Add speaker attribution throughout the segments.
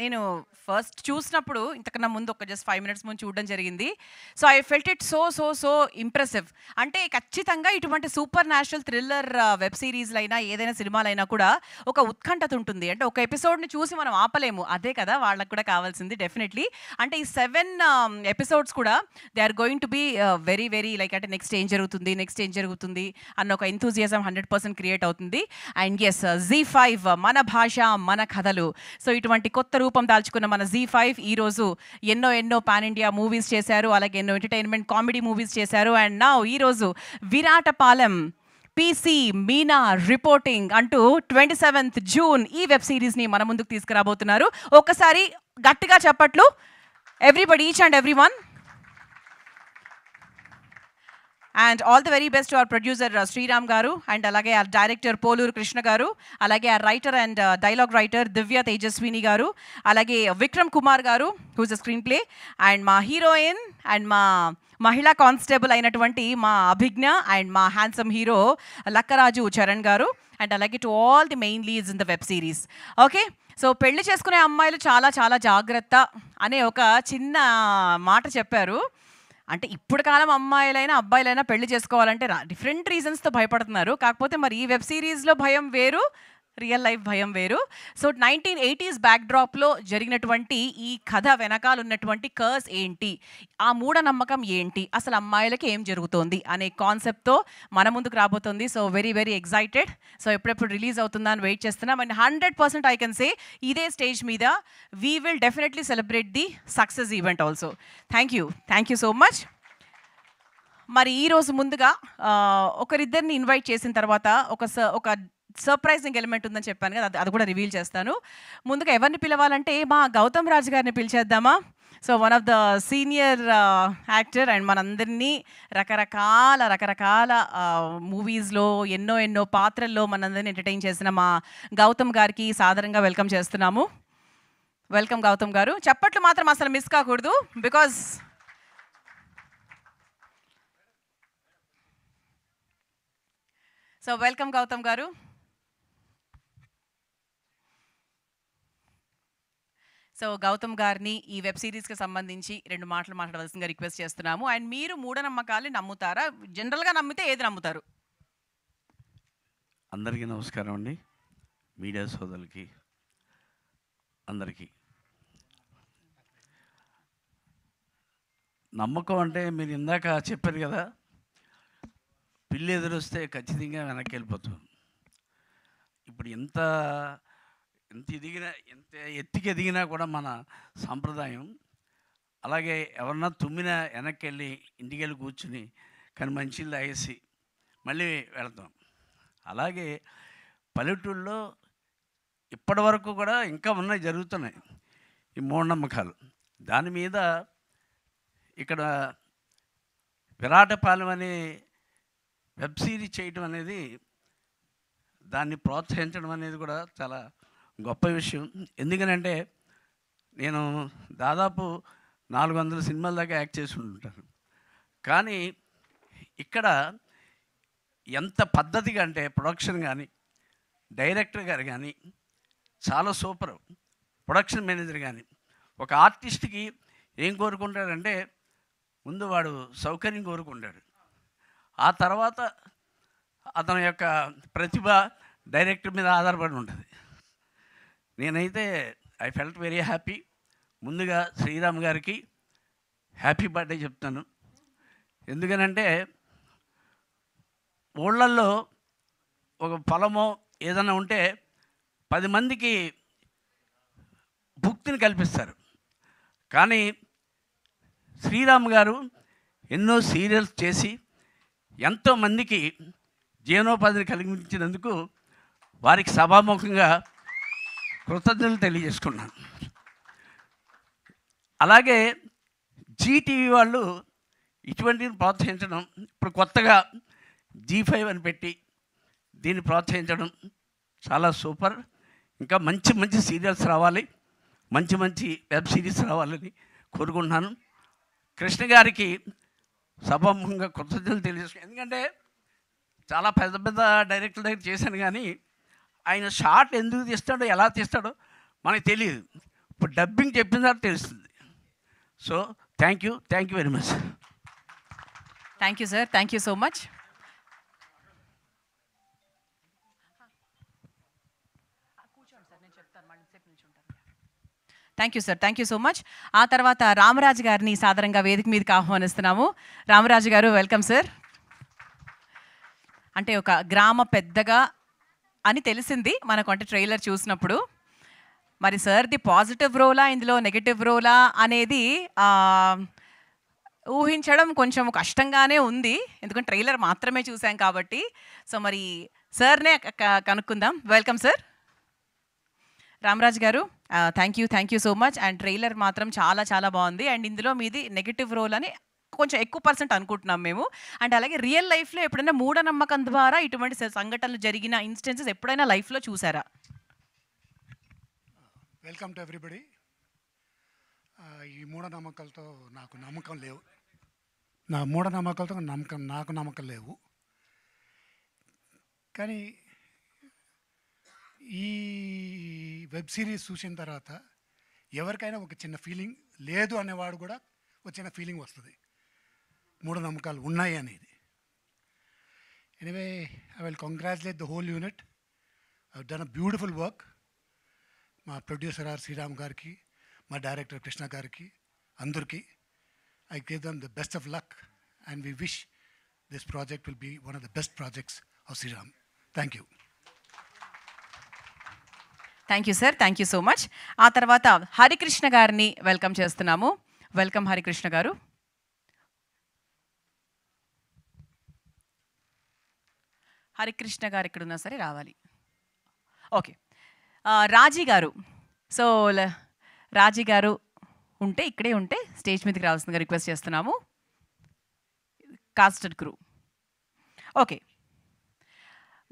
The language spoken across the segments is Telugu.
Speaker 1: నేను ఫస్ట్ చూసినప్పుడు ఇంతకన్నా ముందు ఒక జస్ట్ 5 మినిట్స్ ముందు చూడడం జరిగింది. So, I felt it so impressive. అంటే ఖచ్చితంగా ఇటువంటి సూపర్ న్యాచురల్ థ్రిల్లర్ వెబ్ సీరీస్‌లైనా, ఏదైనా సినిమాలైనా కూడా ఒక ఉత్కంఠత ఉంటుంది. అంటే ఒక ఎపిసోడ్‌ని చూసి మనం ఆపలేము. అదే కదా వాళ్ళకి కూడా కావాల్సింది డెఫినెట్‌లీ. అంటే ఈ 7 ఎపిసోడ్స్ కూడా they are going to be very like అంటే నెక్స్ట్ ఏం జరుగుతుంది అన్న ఒక ఎంథూసియాజం 100% క్రియేట్ అవుతుంది. అండ్ యెస్, జీ5 మన భాష, మన కథలు. సో, ఇటువంటి కొత్త రూపం దాల్చుకున్న మన జీ5 ఈరోజు ఎన్నో పాన్ ఇండియా మూవీస్ చేశారు. అలాగే ఎన్నో ఎంటర్టైన్మెంట్ కామెడీ మూవీస్ చేశారు. అండ్ నౌ ఈరోజు విరాటపాలెం పీసీ మీనా రిపోర్టింగ్ అంటూ 27th జూన్ ఈ వెబ్ సిరీస్ని మన ముందుకు తీసుకురాబోతున్నారు. ఒక్కసారి గట్టిగా చెప్పట్లు everybody, each and every one. And all the very best to our producer Sriram గారు, అండ్ అలాగే ఆ డైరెక్టర్ పోలూరు కృష్ణ గారు, అలాగే ఆ writer and dialogue writer Divya Tejaswini గారు, అలాగే విక్రమ్ కుమార్ గారు whose a screenplay, and మా హీరోయిన్ అండ్ మా మహిళా కానిస్టేబుల్ అయినటువంటి మా అభిజ్ఞ, అండ్ మా హ్యాండ్సమ్ హీరో లక్కరాజు చరణ్ గారు, అండ్ అలాగే to all the main leads in the web series. Okay, so పెళ్లి చేసుకునే అమ్మాయిలు చాలా జాగ్రత్త అనే ఒక చిన్న మాట చెప్పారు. అంటే ఇప్పుడు కాలం అమ్మాయిలైనా అబ్బాయిలైనా పెళ్లి చేసుకోవాలంటే డిఫరెంట్ రీజన్స్తో భయపడుతున్నారు. కాకపోతే మరి ఈ వెబ్ సిరీస్లో భయం వేరు, రియల్ లైఫ్ భయం వేరు. సో 1980s బ్యాక్డ్రాప్లో జరిగినటువంటి ఈ కథ వెనకాల ఉన్నటువంటి కర్స్ ఏంటి, ఆ మూఢనమ్మకం ఏంటి, అసలు అమ్మాయిలకి ఏం జరుగుతోంది అనే కాన్సెప్ట్తో మన ముందుకు రాబోతుంది. So very excited. సో ఎప్పుడెప్పుడు రిలీజ్ అవుతుందా అని వెయిట్ చేస్తున్నాం. అండ్ 100% ఐ కెన్ సే ఇదే స్టేజ్ మీద we will definitely celebrate the success event also. Thank you so much. మరి ఈరోజు ముందుగా ఒకరిద్దరిని ఇన్వైట్ చేసిన తర్వాత ఒక సర్ప్రైజింగ్ ఎలిమెంట్ ఉందని చెప్పాను కదా, అది కూడా రివీల్ చేస్తాను. ముందుగా ఎవరిని పిలవాలంటే మా గౌతమ్ రాజు గారిని పిలిచేద్దామా. So one of the senior actor and మనందరినీ రకరకాల మూవీస్లో ఎన్నో పాత్రల్లో మనందరినీ ఎంటర్టైన్ చేసిన మా గౌతమ్ గారికి సాదరంగా వెల్కమ్ చేస్తున్నాము. వెల్కమ్ గౌతమ్ గారు. చప్పట్లు మాత్రం అసలు మిస్ కాకూడదు, బికాజ్ సో వెల్కమ్ గౌతమ్ గారు. సో గౌతమ్ గారిని ఈ వెబ్ సిరీస్కి సంబంధించి 2 మాటలు మాట్లాడవలసిందిగా రిక్వెస్ట్ చేస్తున్నాము. అండ్ మీరు మూఢనమ్మకాలు నమ్ముతారా? జనరల్గా నమ్మితే ఏది నమ్ముతారు?
Speaker 2: అందరికీ నమస్కారం అండి. మీడియా సోదరులకి అందరికీ నమ్మకం అంటే మీరు ఇందాక చెప్పారు కదా, పిల్లి ఎదురొస్తే ఖచ్చితంగా వెనక్కి వెళ్ళిపోతాం. ఇప్పుడు ఎంత ఎత్తుకి ఎదిగినా కూడా మన సాంప్రదాయం అలాగే ఎవరన్నా తుమ్మినా వెనక్కి వెళ్ళి ఇంటికి వెళ్ళి కూర్చుని కానీ మంచిలు తాగేసి మళ్ళీ వెళతాం. అలాగే పల్లెటూళ్ళలో ఇప్పటి వరకు కూడా ఇంకా ఉన్నాయి, జరుగుతున్నాయి ఈ మూఢనమ్మకాలు. దాని మీద ఇక్కడ విరాటపాలెం అనే వెబ్ సిరీస్ చేయటం అనేది, దాన్ని ప్రోత్సహించడం అనేది కూడా చాలా గొప్ప విషయం. ఎందుకనంటే నేను దాదాపు 400 సినిమాల దాకా యాక్ట్ చేసి ఉంటాను. కానీ ఇక్కడ ఎంత పద్ధతిగా అంటే ప్రొడక్షన్ కానీ, డైరెక్టర్ గారు కానీ చాలా సూపర్. ప్రొడక్షన్ మేనేజర్ కానీ ఒక ఆర్టిస్ట్కి ఏం కోరుకుంటాడంటే ముందు వాడు సౌకర్యం కోరుకుంటాడు, ఆ తర్వాత అతని యొక్క ప్రతిభ డైరెక్టర్ మీద ఆధారపడి ఉంటుంది. నేనైతే ఐ ఫెల్ట్ వెరీ హ్యాపీ. ముందుగా శ్రీరామ్ గారికి హ్యాపీ బర్త్డే చెప్తాను. ఎందుకనంటే ఊళ్ళల్లో ఒక పొలమో ఏదైనా ఉంటే 10 మందికి భుక్తిని కల్పిస్తారు. కానీ శ్రీరామ్ గారు ఎన్నో సీరియల్స్ చేసి ఎంతోమందికి జీవనోపాధిని కలిగించినందుకు వారికి సభాముఖంగా కృతజ్ఞతలు తెలియజేసుకున్నాను. అలాగే జీటీవీ వాళ్ళు ఇటువంటిని ప్రోత్సహించడం, ఇప్పుడు కొత్తగా జీ5 అని పెట్టి దీన్ని ప్రోత్సహించడం చాలా సూపర్. ఇంకా మంచి సీరియల్స్ రావాలి, మంచి వెబ్ సిరీస్ రావాలని కోరుకుంటున్నాను. కృష్ణ గారికి సభాముఖంగా కృతజ్ఞతలు తెలియజేసుకున్నాను. ఎందుకంటే చాలా పెద్ద డైరెక్టర్ దగ్గర చేశాను, కానీ ఆయన షార్ట్ ఎందుకు తీస్తాడో ఎలా తీస్తాడో మనకు తెలియదు. ఇప్పుడు డబ్బింగ్ చెప్పిన తర్వాత తెలుస్తుంది. So thank you very much.
Speaker 1: Thank you sir, thank you so much. Thank you sir, thank you so much. ఆ తర్వాత రామరాజు గారిని సాదరంగా వేదిక మీదకి ఆహ్వానిస్తున్నాము. రామరాజు గారు, వెల్కమ్ సార్. అంటే ఒక గ్రామ పెద్దగా అని తెలిసింది మనకు, అంటే ట్రైలర్ చూసినప్పుడు. మరి సార్ది పాజిటివ్ రోలా ఇందులో నెగటివ్ రోలా అనేది ఊహించడం కొంచెం కష్టంగానే ఉంది, ఎందుకంటే ట్రైలర్ మాత్రమే చూసాం కాబట్టి. సో మరి సార్నే కనుక్కుందాం. Welcome sir. రామరాజు గారు, thank you so much. And trailer మాత్రం చాలా చాలా బాగుంది. అండ్ ఇందులో మీది నెగటివ్ రోల్ అని కొంచెం ఎక్కువ % అనుకుంటున్నాం మేము. అండ్ అలాగే రియల్ లైఫ్లో ఎప్పుడైనా మూఢనమ్మకం ద్వారా ఇటువంటి సంఘటనలు జరిగిన ఇన్స్టెన్సెస్ ఎప్పుడైనా లైఫ్లో చూసారా?
Speaker 3: Welcome to everybody. ఈ మూఢనమ్మకాలతో నాకు నమ్మకం లేవు. నాకు నమ్మకం లేవు. కానీ ఈ వెబ్ సిరీస్ చూసిన తర్వాత ఎవరికైనా ఒక చిన్న ఫీలింగ్, లేదు అనేవాడు కూడా ఒక చిన్న ఫీలింగ్ వస్తుంది మూఢనమ్మకాలు ఉన్నాయి అనేది. Anyway, I will congratulate the whole unit. I done a beautiful work. మా ప్రొడ్యూసర్ ఆర్ శ్రీరామ్ గారికి, మా డైరెక్టర్ కృష్ణ గారికి, అందరికీ I give them the best of luck and we wish this project will be one of the best projects of Sriram. Thank you.
Speaker 1: Thank you sir, thank you so much. ఆ తర్వాత హరికృష్ణ గారిని వెల్కమ్ చేస్తున్నాము. వెల్కమ్ హరికృష్ణ గారు. హరికృష్ణ గారు ఎక్కడున్నా సరే రావాలి. ఓకే, రాజీ గారు. సో రాజీ గారు ఇక్కడే ఉంటే స్టేజ్ మీదకి రావాల్సిందిగా రిక్వెస్ట్ చేస్తున్నాము. Casted crew. ఓకే,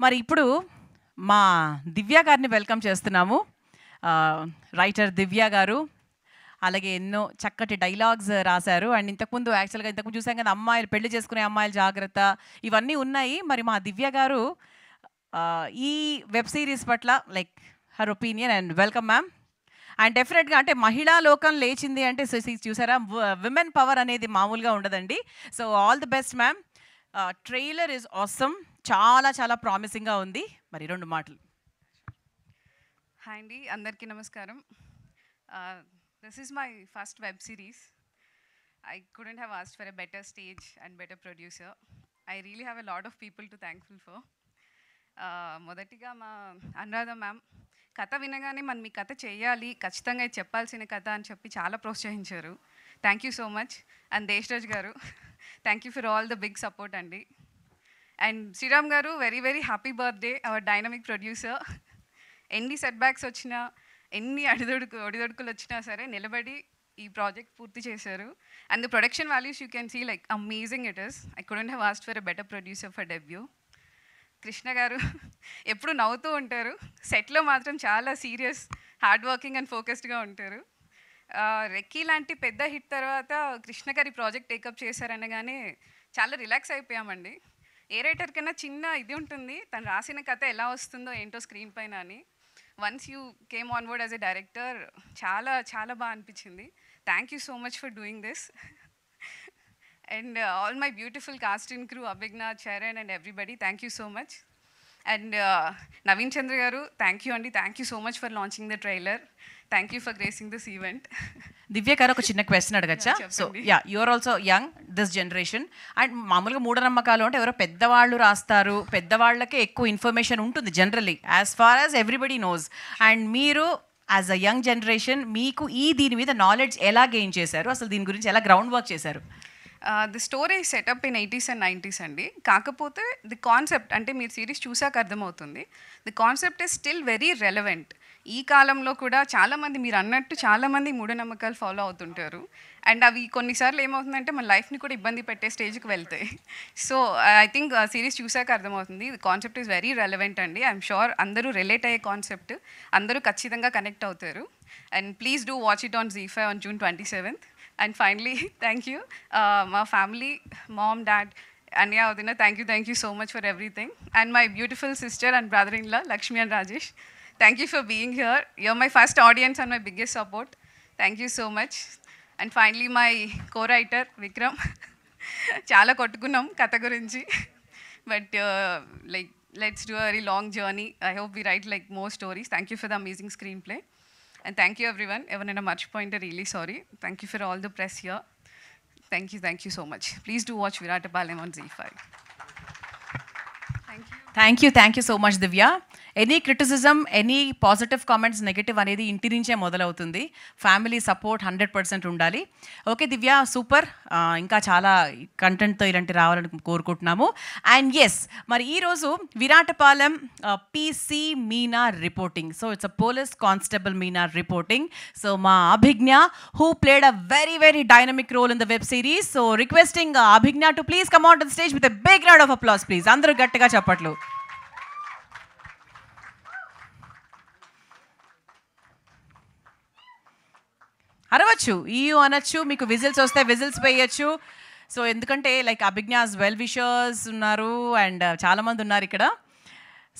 Speaker 1: మరి ఇప్పుడు మా దివ్య గారిని వెల్కమ్ చేస్తున్నాము. రైటర్ దివ్య గారు, అలాగే ఎన్నో చక్కటి డైలాగ్స్ రాశారు. అండ్ ఇంతకుముందు చూసాం కదా, అమ్మాయిలు పెళ్లి చేసుకునే అమ్మాయిలు జాగ్రత్త, ఇవన్నీ ఉన్నాయి. మరి మా దివ్య గారు ఈ వెబ్ సిరీస్ పట్ల like her opinion. And welcome ma'am. And డెఫినెట్గా అంటే మహిళా లోకం లేచింది అంటే చూసారా, విమెన్ పవర్ అనేది మామూలుగా ఉండదండి. So all the best ma'am. Trailer is awesome, చాలా చాలా ప్రామిసింగ్గా ఉంది. మరి 2 మాటలు.
Speaker 4: హాయ్ అండి, అందరికీ నమస్కారం. This is my first web series. I couldn't have asked for a better stage and better producer. I really have a lot of people to thankful for. మొదటిగా మా అనురాధ మ్యామ్, కథ వినగానే మనం మీ కథ చేయాలి, ఖచ్చితంగా ఇది చెప్పాల్సిన కథ అని చెప్పి చాలా ప్రోత్సహించారు. Thank you so much. And Deshraj గారు, thank you for all the big support అండి. అండ్ శ్రీరామ్ గారు, very very happy birthday, our dynamic producer. ఎన్ని సెట్ బ్యాక్స్ వచ్చినా, ఎన్ని ఒడిదొడుకులు వచ్చినా సరే నిలబడి ఈ ప్రాజెక్ట్ పూర్తి చేశారు. And the production values you can see like amazing it is. I couldn't have asked for a better producer for debut. Krishna గారు ఎప్పుడు నవ్వుతూ ఉంటారు, సెట్లో మాత్రం చాలా సీరియస్, హార్డ్ వర్కింగ్ అండ్ ఫోకస్డ్గా ఉంటారు. రెక్కీ లాంటి పెద్ద హిట్ తర్వాత కృష్ణ గారి ప్రాజెక్ట్ టేకప్ చేశారనగానే చాలా రిలాక్స్ అయిపోయామండి. ఏ రైటర్ కన్నా చిన్న ఇది ఉంటుంది, తను రాసిన కథ ఎలా వస్తుందో ఏంటో స్క్రీన్ పైన అని. Once you came on board as a director చాలా చాలా బాగా అనిపించింది. Thank you so much for doing this. And all my beautiful cast and crew, Abhigna, Charan and everybody, thank you so much. And Naveen Chandra garu, thank you Andi, thank you so much for launching the trailer. Thank you for gracing this event.
Speaker 1: Divya గారు, ఒక చిన్న క్వశ్చన్ అడగచ్చా? So you are also young this generation. And మామూలుగా మూఢనమ్మకాలు అంటే ఎవరో పెద్దవాళ్ళు రాస్తారు, పెద్దవాళ్ళకే ఎక్కువ ఇన్ఫర్మేషన్ ఉంటుంది generally, as far as everybody knows. And మీరు యాజ్ అ యంగ్ జనరేషన్ మీకు దీని మీద నాలెడ్జ్ ఎలా గెయిన్ చేశారు, అసలు దీని గురించి ఎలా గ్రౌండ్ వర్క్ చేశారు?
Speaker 4: The story setup in 80s and 90s అండి. కాకపోతే ది కాన్సెప్ట్ అంటే మీరు సిరీస్ చూసాక అర్థమవుతుంది, the concept is still very relevant. ఈ కాలంలో కూడా చాలామంది మీరు అన్నట్టు చాలామంది మూఢనమ్మకాలు ఫాలో అవుతుంటారు. అండ్ అవి కొన్నిసార్లు ఏమవుతుందంటే మన లైఫ్ని కూడా ఇబ్బంది పెట్టే స్టేజ్కి వెళ్తాయి. సో ఐ థింక్ సిరీస్ చూసాక అర్థమవుతుంది, the concept is very relevant అండి. ఐఎమ్ షూర్ అందరూ రిలేట్ అయ్యే కాన్సెప్ట్, అందరూ ఖచ్చితంగా కనెక్ట్ అవుతారు. And please do watch it on ZEE5 on June 27th. And finally, thank you, my family, mom, dad, Anya, Udina, thank you so much for everything. And my beautiful sister and brother-in-law, Lakshmi and Rajesh, thank you for being here. You're my first audience and my biggest support. Thank you so much. And finally my co writer Vikram. చాలా కొట్టుకున్నాం కథ గురించి, but like let's do a very long journey. I hope we write like more stories. Thank you for the amazing screenplay and thank you everyone. ఎవరైనా మర్చిపోయింటే really sorry. Thank you for all the press here. Thank you so much. Please do watch Viratapalem on ZEE5.
Speaker 1: Thank you so much Divya. Any criticism, any positive comments, negative అనేది ఇంటి నుంచే మొదలవుతుంది. ఫ్యామిలీ సపోర్ట్ 100% ఉండాలి. ఓకే దివ్య, సూపర్. ఇంకా చాలా కంటెంట్తో ఇలాంటి రావాలని కోరుకుంటున్నాము. అండ్ ఎస్, మరి ఈరోజు Viratapalem PC Meena reporting. So it's a police constable Meena reporting. So మా Abhignya who played a very very dynamic role in the web series. So requesting Abhignya to please come on to the stage with a big round of applause please. అందరూ గట్టిగా చప్పట్లు. అరవచ్చు, అనొచ్చు, మీకు విజిల్స్ వస్తే విజిల్స్ వేయచ్చు. సో ఎందుకంటే లైక్ అభిజ్ఞాస్ వెల్ విషర్స్ ఉన్నారు అండ్ చాలామంది ఉన్నారు ఇక్కడ.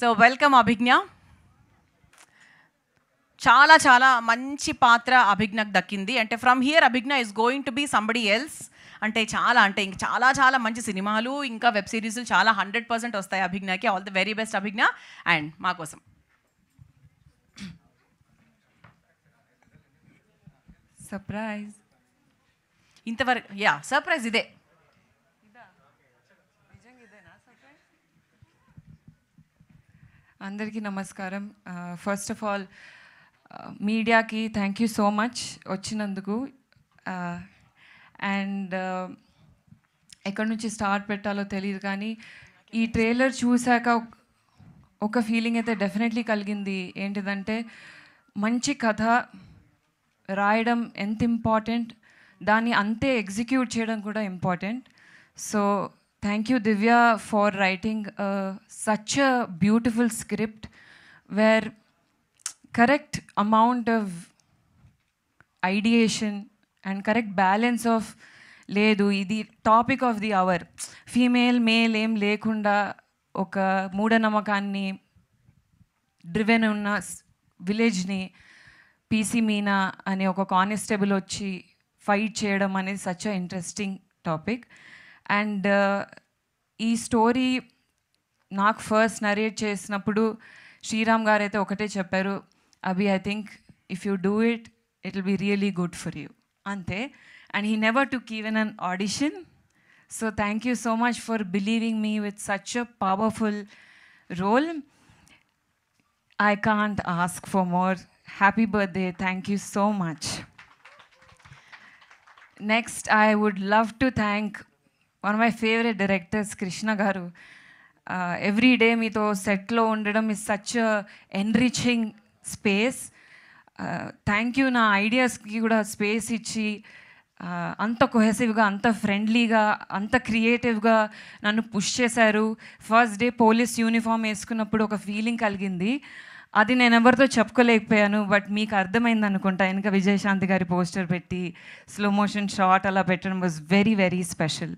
Speaker 1: So welcome Abhignya. చాలా చాలా మంచి పాత్ర అభిజ్ఞకు దక్కింది. అంటే from here Abhignya is going to be somebody else. అంటే ఇంక చాలా చాలా మంచి సినిమాలు ఇంకా వెబ్ సిరీస్లు చాలా 100% వస్తాయి అభిజ్ఞకి. All the very best Abhignya. And మా కోసం
Speaker 5: సర్ప్రైజ్.
Speaker 1: ఇంతవరకు సర్ప్రైజ్ ఇదే.
Speaker 5: అందరికీ నమస్కారం. ఫస్ట్ ఆఫ్ ఆల్ మీడియాకి థ్యాంక్ యూ సో మచ్ వచ్చినందుకు. అండ్ ఎక్కడి నుంచి స్టార్ట్ పెట్టాలో తెలియదు, కానీ ఈ ట్రైలర్ చూశాక ఒక ఫీలింగ్ అయితే డెఫినెట్లీ కలిగింది. ఏంటిదంటే మంచి కథ రాయడం ఎంత ఇంపార్టెంట్, దాన్ని అంతే ఎగ్జిక్యూట్ చేయడం కూడా important. So thank you Divya for writing such a beautiful script where correct amount of ideation and correct balance of లేదు ఇది topic of the hour, female male ఏం లేకుండా ఒక మూఢనమ్మకాన్ని డ్రివెన్ ఉన్న విలేజ్ని PC మీనా అనే ఒక కానిస్టేబుల్ వచ్చి ఫైట్ చేయడం అనేది such a interesting topic. And ఈ స్టోరీ నాకు ఫస్ట్ నరేట్ చేసినప్పుడు శ్రీరామ్ గారు అయితే ఒకటే చెప్పారు, Abhi I think if you do it will be really good for you, అంతే. And he never took even an audition. So thank you so much for believing me with such a powerful role. I can't ask for more. Happy birthday. Thank you so much. Next, I would love to thank one of my favorite directors, Krishna Garu. Every day meeto set lo undadam is such a enriching space. Thank you na ideas ki kuda space ichi అంత కొహెసివ్గా, అంత ఫ్రెండ్లీగా, అంత క్రియేటివ్గా నన్ను పుష్ చేశారు. ఫస్ట్ డే పోలీస్ యూనిఫామ్ వేసుకున్నప్పుడు ఒక ఫీలింగ్ కలిగింది, అది నేను ఎవరితో చెప్పుకోలేకపోయాను. బట్ మీకు అర్థమైంది అనుకుంటా, వెనక విజయశాంతి గారి పోస్టర్ పెట్టి స్లో మోషన్ షాట్ అలా పెట్టడం was very very special.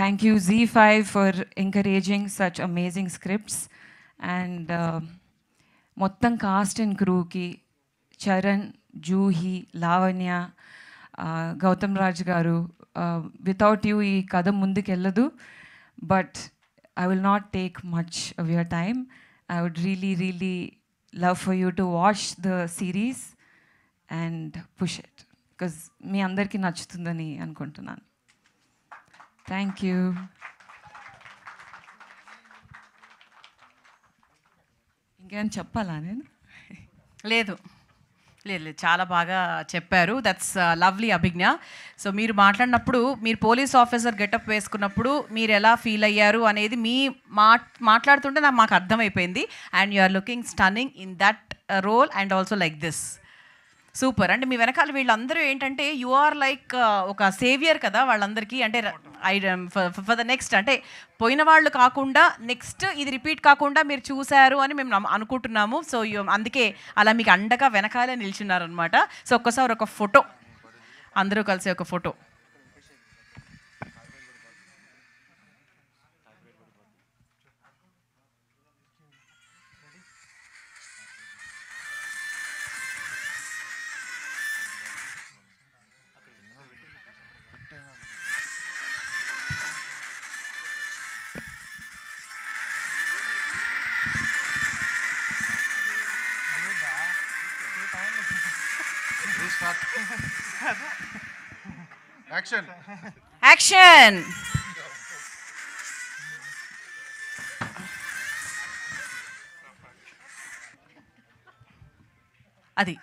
Speaker 5: Thank you ZEE5 for encouraging such amazing scripts. And మొత్తం కాస్ట్ అండ్ క్రూకి చరణ్, జూహి, లావణ్య, గౌతమ్ రాజ్ గారు, వితౌట్ యూ ఈ కథ ముందుకెళ్ళదు. But I will not take much of your time. I would really, really love for you to watch the series and push it, because మీ అందరికీ నచ్చుతుందని అనుకుంటున్నాను. Thank you. ఇంకేం చెప్పాలా నేను?
Speaker 1: లేదు, చాలా బాగా చెప్పారు. That's lovely అభిజ్ఞ. సో మీరు మాట్లాడినప్పుడు, మీరు పోలీస్ ఆఫీసర్ గెటప్ వేసుకున్నప్పుడు మీరు ఎలా ఫీల్ అయ్యారు అనేది మీ మాట్లాడుతుంటే మాకు అర్థమైపోయింది. And you are looking stunning in that role and also like this. Super. అంటే మీ వెనకాల వీళ్ళందరూ ఏంటంటే యు ఆర్ లైక్ ఒక సేవియర్ కదా వాళ్ళందరికీ. అంటే ఫర్ ద నెక్స్ట్, అంటే పోయిన వాళ్ళు కాకుండా నెక్స్ట్ ఇది రిపీట్ కాకుండా మీరు చూశారు అని మేము అనుకుంటున్నాము. సో అందుకే అలా మీకు అండగా వెనకాలే నిల్చున్నారు అనమాట. సో ఒక్కసారి ఒక ఫోటో, అందరూ కలిసి ఒక ఫోటో.
Speaker 6: start. Action.
Speaker 1: యాక్షన్. అది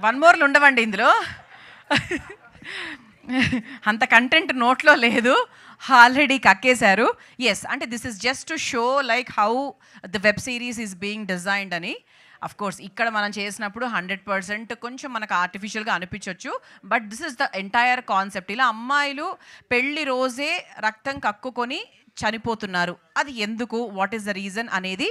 Speaker 1: వన్ మోర్లు ఉండవండి ఇందులో. అంత కంటెంట్ నోట్లో లేదు, ఆల్రెడీ కక్కేశారు. ఎస్, అంటే this is just to show like how the web series is being designed అని. అఫ్ కోర్స్ ఇక్కడ మనం చేసినప్పుడు 100% కొంచెం మనకు ఆర్టిఫిషియల్గా అనిపించవచ్చు, but this is the entire concept. ఇలా అమ్మాయిలు పెళ్లి రోజే రక్తం కక్కుకొని చనిపోతున్నారు, అది ఎందుకు, వాట్ ఈస్ ద రీజన్ అనేది